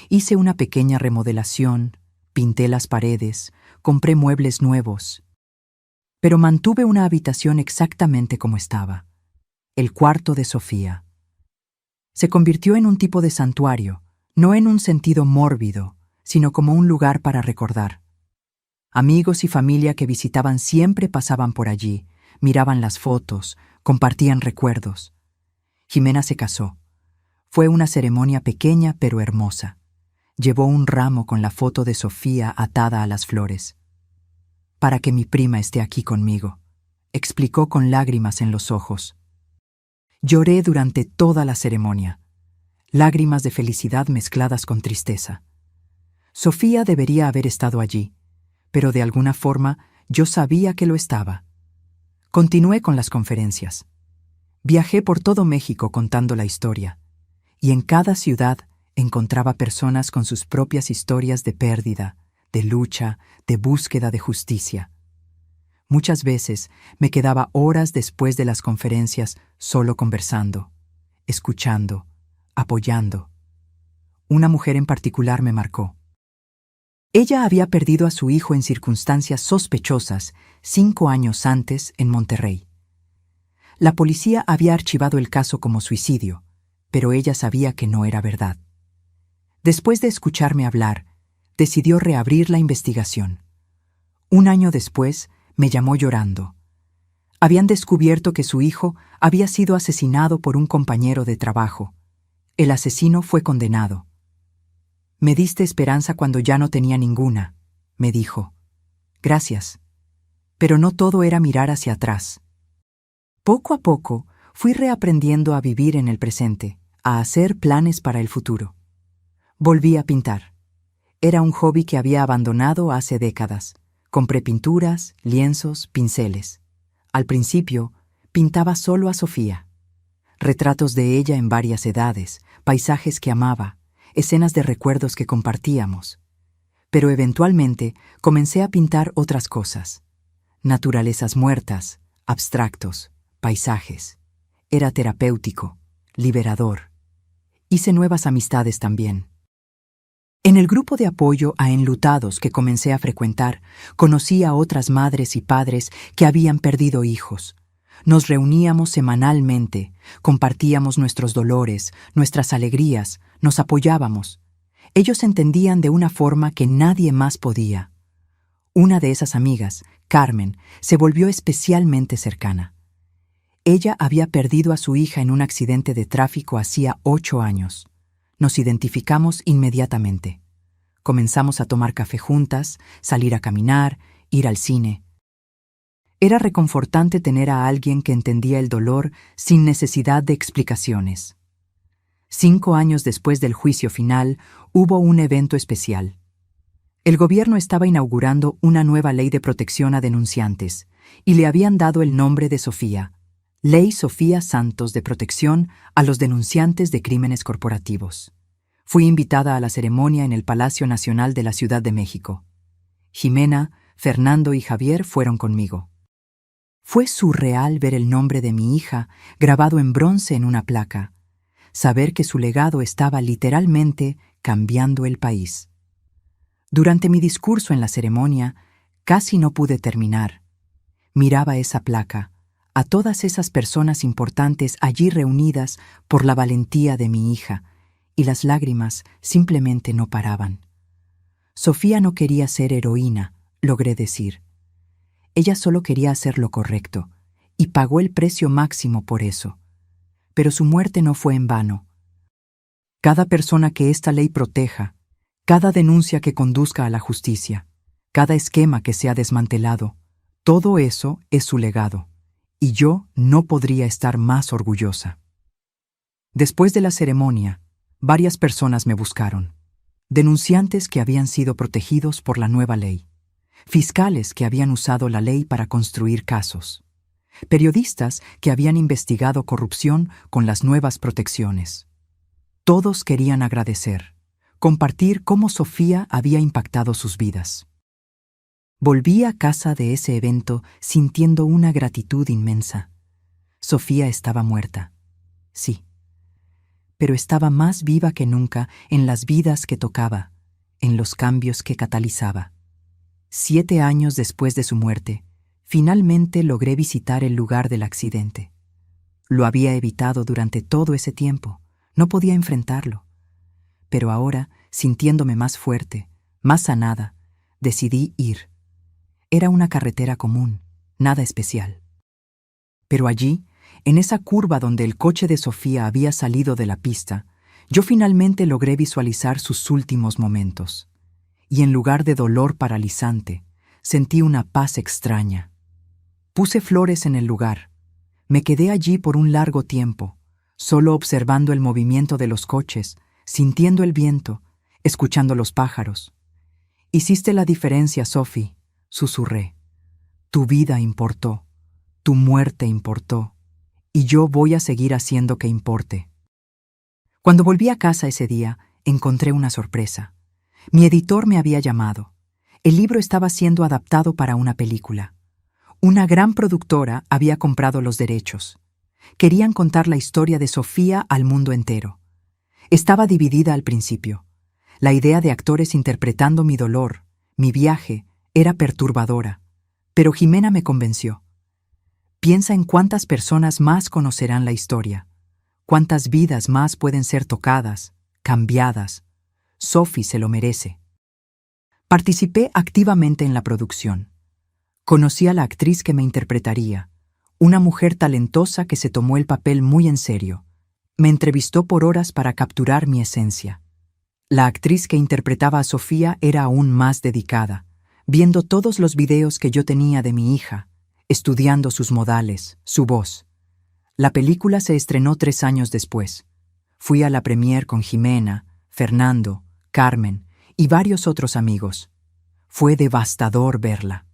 Speaker 1: Hice una pequeña remodelación, pinté las paredes, compré muebles nuevos. Pero mantuve una habitación exactamente como estaba. El cuarto de Sofía. Se convirtió en un tipo de santuario, no en un sentido mórbido, sino como un lugar para recordar. Amigos y familia que visitaban siempre pasaban por allí, miraban las fotos, compartían recuerdos. Jimena se casó. Fue una ceremonia pequeña pero hermosa. Llevó un ramo con la foto de Sofía atada a las flores. Para que mi prima esté aquí conmigo, explicó con lágrimas en los ojos. Lloré durante toda la ceremonia, lágrimas de felicidad mezcladas con tristeza. Sofía debería haber estado allí, pero de alguna forma yo sabía que lo estaba. Continué con las conferencias. Viajé por todo México contando la historia, y en cada ciudad encontraba personas con sus propias historias de pérdida, de lucha, de búsqueda de justicia. Muchas veces me quedaba horas después de las conferencias solo conversando, escuchando, apoyando. Una mujer en particular me marcó. Ella había perdido a su hijo en circunstancias sospechosas 5 años antes en Monterrey. La policía había archivado el caso como suicidio, pero ella sabía que no era verdad. Después de escucharme hablar, decidió reabrir la investigación. 1 año después, me llamó llorando. Habían descubierto que su hijo había sido asesinado por un compañero de trabajo. El asesino fue condenado. Me diste esperanza cuando ya no tenía ninguna, me dijo. Gracias. Pero no todo era mirar hacia atrás. Poco a poco fui reaprendiendo a vivir en el presente, a hacer planes para el futuro. Volví a pintar. Era un hobby que había abandonado hace décadas. Compré pinturas, lienzos, pinceles. Al principio, pintaba solo a Sofía. retratos de ella en varias edades, paisajes que amaba, escenas de recuerdos que compartíamos. Pero eventualmente comencé a pintar otras cosas. Naturalezas muertas, abstractos, paisajes. Era terapéutico, liberador. Hice nuevas amistades también. En el grupo de apoyo a enlutados que comencé a frecuentar, conocí a otras madres y padres que habían perdido hijos. Nos reuníamos semanalmente, compartíamos nuestros dolores, nuestras alegrías, nos apoyábamos. Ellos entendían de una forma que nadie más podía. Una de esas amigas, Carmen, se volvió especialmente cercana. Ella había perdido a su hija en un accidente de tráfico hacía 8 años. Nos identificamos inmediatamente. Comenzamos a tomar café juntas, salir a caminar, ir al cine. Era reconfortante tener a alguien que entendía el dolor sin necesidad de explicaciones. 5 años después del juicio final, hubo un evento especial. El gobierno estaba inaugurando una nueva ley de protección a denunciantes y le habían dado el nombre de Sofía, Ley Sofía Santos de protección a los denunciantes de crímenes corporativos. Fui invitada a la ceremonia en el Palacio Nacional de la Ciudad de México. Jimena, Fernando y Javier fueron conmigo. Fue surreal ver el nombre de mi hija grabado en bronce en una placa, saber que su legado estaba literalmente cambiando el país. Durante mi discurso en la ceremonia, casi no pude terminar. Miraba esa placa, a todas esas personas importantes allí reunidas por la valentía de mi hija, y las lágrimas simplemente no paraban. Sofía no quería ser heroína, logré decir. Ella solo quería hacer lo correcto, y pagó el precio máximo por eso. Pero su muerte no fue en vano. Cada persona que esta ley proteja, cada denuncia que conduzca a la justicia, cada esquema que sea desmantelado, todo eso es su legado. Y yo no podría estar más orgullosa. Después de la ceremonia, varias personas me buscaron. Denunciantes que habían sido protegidos por la nueva ley. Fiscales que habían usado la ley para construir casos. Periodistas que habían investigado corrupción con las nuevas protecciones. Todos querían agradecer, compartir cómo Sofía había impactado sus vidas. Volví a casa de ese evento sintiendo una gratitud inmensa. Sofía estaba muerta. Sí. Pero estaba más viva que nunca en las vidas que tocaba, en los cambios que catalizaba. 7 años después de su muerte, finalmente logré visitar el lugar del accidente. Lo había evitado durante todo ese tiempo. No podía enfrentarlo. Pero ahora, sintiéndome más fuerte, más sanada, decidí ir. Era una carretera común, nada especial. Pero allí, en esa curva donde el coche de Sofía había salido de la pista, yo finalmente logré visualizar sus últimos momentos. Y en lugar de dolor paralizante, sentí una paz extraña. Puse flores en el lugar. Me quedé allí por un largo tiempo, solo observando el movimiento de los coches, sintiendo el viento, escuchando los pájaros. Hiciste la diferencia, Sophie, susurré. Tu vida importó, tu muerte importó, y yo voy a seguir haciendo que importe. Cuando volví a casa ese día, encontré una sorpresa. Mi editor me había llamado. El libro estaba siendo adaptado para una película. Una gran productora había comprado los derechos. Querían contar la historia de Sofía al mundo entero. Estaba dividida al principio. La idea de actores interpretando mi dolor, mi viaje, era perturbadora, pero Jimena me convenció. Piensa en cuántas personas más conocerán la historia, cuántas vidas más pueden ser tocadas, cambiadas. Sophie se lo merece. Participé activamente en la producción. Conocí a la actriz que me interpretaría, una mujer talentosa que se tomó el papel muy en serio. Me entrevistó por horas para capturar mi esencia. La actriz que interpretaba a Sofía era aún más dedicada, viendo todos los videos que yo tenía de mi hija, estudiando sus modales, su voz. La película se estrenó 3 años después. Fui a la premier con Jimena, Fernando, Carmen y varios otros amigos. Fue devastador verla.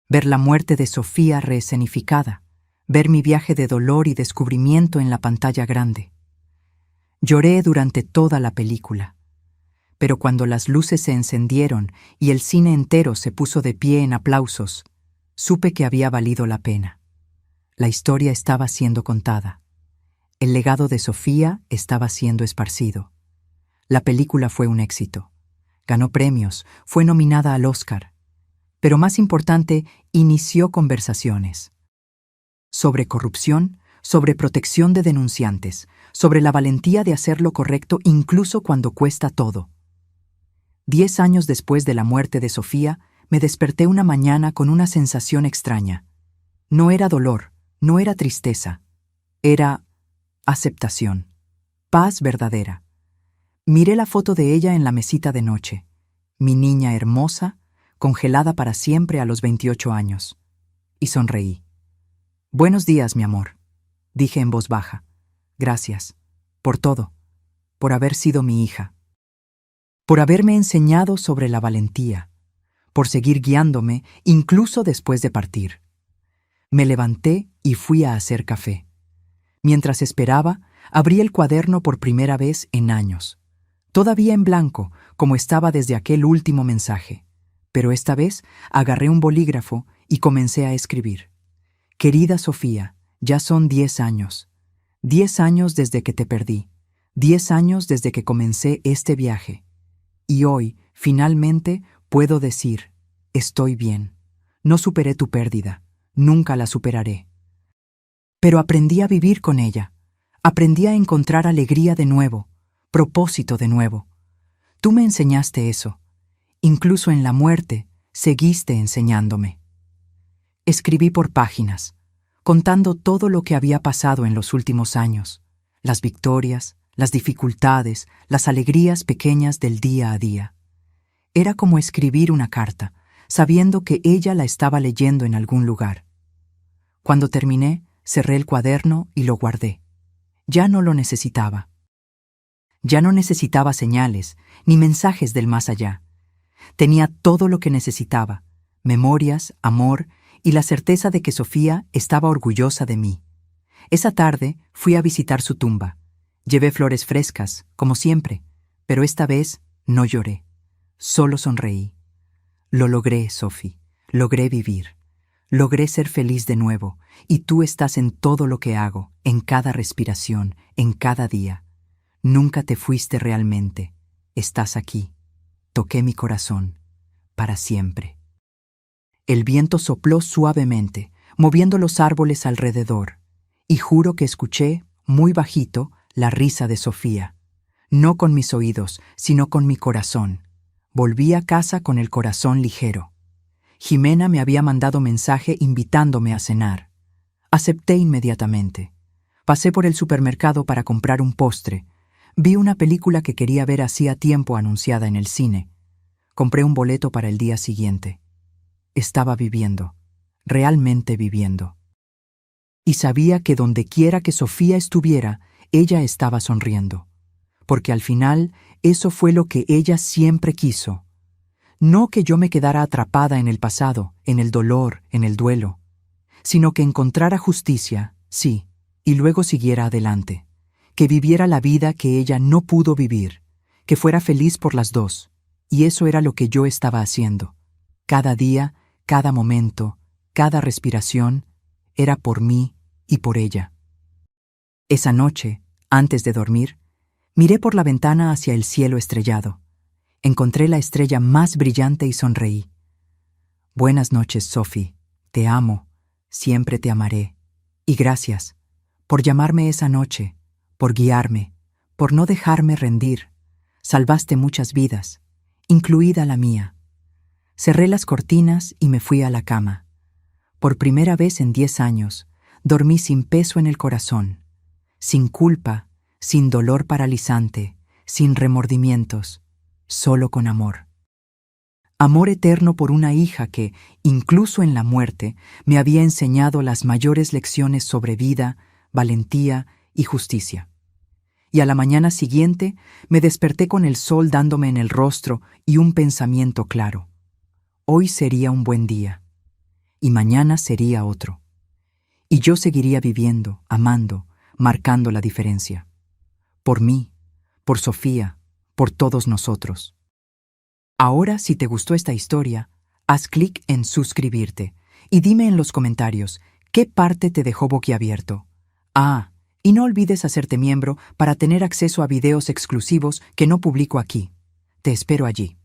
Speaker 1: Ver la muerte de Sofía reescenificada, ver mi viaje de dolor y descubrimiento en la pantalla grande. Lloré durante toda la película, pero cuando las luces se encendieron y el cine entero se puso de pie en aplausos, supe que había valido la pena. La historia estaba siendo contada. El legado de Sofía estaba siendo esparcido. La película fue un éxito. Ganó premios, fue nominada al Oscar. Pero más importante, inició conversaciones. Sobre corrupción, sobre protección de denunciantes, sobre la valentía de hacer lo correcto incluso cuando cuesta todo. 10 años después de la muerte de Sofía, me desperté una mañana con una sensación extraña. No era dolor, no era tristeza, era aceptación, paz verdadera. Miré la foto de ella en la mesita de noche, mi niña hermosa, congelada para siempre a los 28 años, y sonreí. «Buenos días, mi amor», dije en voz baja. «Gracias, por todo, por haber sido mi hija, por haberme enseñado sobre la valentía, por seguir guiándome incluso después de partir». Me levanté y fui a hacer café. Mientras esperaba, abrí el cuaderno por primera vez en años. Todavía en blanco, como estaba desde aquel último mensaje. Pero esta vez agarré un bolígrafo y comencé a escribir. «Querida Sofía, ya son 10 años. 10 años desde que te perdí. 10 años desde que comencé este viaje. Y hoy, finalmente, puedo decir, estoy bien. No superé tu pérdida. Nunca la superaré. Pero aprendí a vivir con ella. Aprendí a encontrar alegría de nuevo, propósito de nuevo. Tú me enseñaste eso. Incluso en la muerte, seguiste enseñándome». Escribí por páginas, contando todo lo que había pasado en los últimos años, las victorias, las dificultades, las alegrías pequeñas del día a día. Era como escribir una carta, sabiendo que ella la estaba leyendo en algún lugar. Cuando terminé, cerré el cuaderno y lo guardé. Ya no lo necesitaba. Ya no necesitaba señales, ni mensajes del más allá. Tenía todo lo que necesitaba, memorias, amor y la certeza de que Sofía estaba orgullosa de mí. Esa tarde fui a visitar su tumba. Llevé flores frescas, como siempre, pero esta vez no lloré. Solo sonreí. Lo logré, Sophie. Logré vivir. Logré ser feliz de nuevo, y tú estás en todo lo que hago, en cada respiración, en cada día. Nunca te fuiste realmente. Estás aquí. Toqué mi corazón. Para siempre. El viento sopló suavemente, moviendo los árboles alrededor, y juro que escuché, muy bajito, la risa de Sofía. No con mis oídos, sino con mi corazón. Volví a casa con el corazón ligero. Jimena me había mandado mensaje invitándome a cenar. Acepté inmediatamente. Pasé por el supermercado para comprar un postre. Vi una película que quería ver hacía tiempo anunciada en el cine. Compré un boleto para el día siguiente. Estaba viviendo, realmente viviendo. Y sabía que dondequiera que Sofía estuviera, ella estaba sonriendo. Porque al final, eso fue lo que ella siempre quiso. No que yo me quedara atrapada en el pasado, en el dolor, en el duelo, sino que encontrara justicia, sí, y luego siguiera adelante, que viviera la vida que ella no pudo vivir, que fuera feliz por las dos, y eso era lo que yo estaba haciendo. Cada día, cada momento, cada respiración, era por mí y por ella. Esa noche, antes de dormir, miré por la ventana hacia el cielo estrellado. Encontré la estrella más brillante y sonreí. «Buenas noches, Sophie. Te amo. Siempre te amaré. Y gracias por llamarme esa noche, por guiarme, por no dejarme rendir. Salvaste muchas vidas, incluida la mía». Cerré las cortinas y me fui a la cama. Por primera vez en 10 años, dormí sin peso en el corazón, sin culpa, sin dolor paralizante, sin remordimientos, solo con amor. Amor eterno por una hija que, incluso en la muerte, me había enseñado las mayores lecciones sobre vida, valentía y justicia. Y a la mañana siguiente me desperté con el sol dándome en el rostro y un pensamiento claro. Hoy sería un buen día, y mañana sería otro. Y yo seguiría viviendo, amando, marcando la diferencia. Por mí, por Sofía, por todos nosotros. Ahora, si te gustó esta historia, haz clic en suscribirte y dime en los comentarios qué parte te dejó boquiabierto. Ah, y no olvides hacerte miembro para tener acceso a videos exclusivos que no publico aquí. Te espero allí.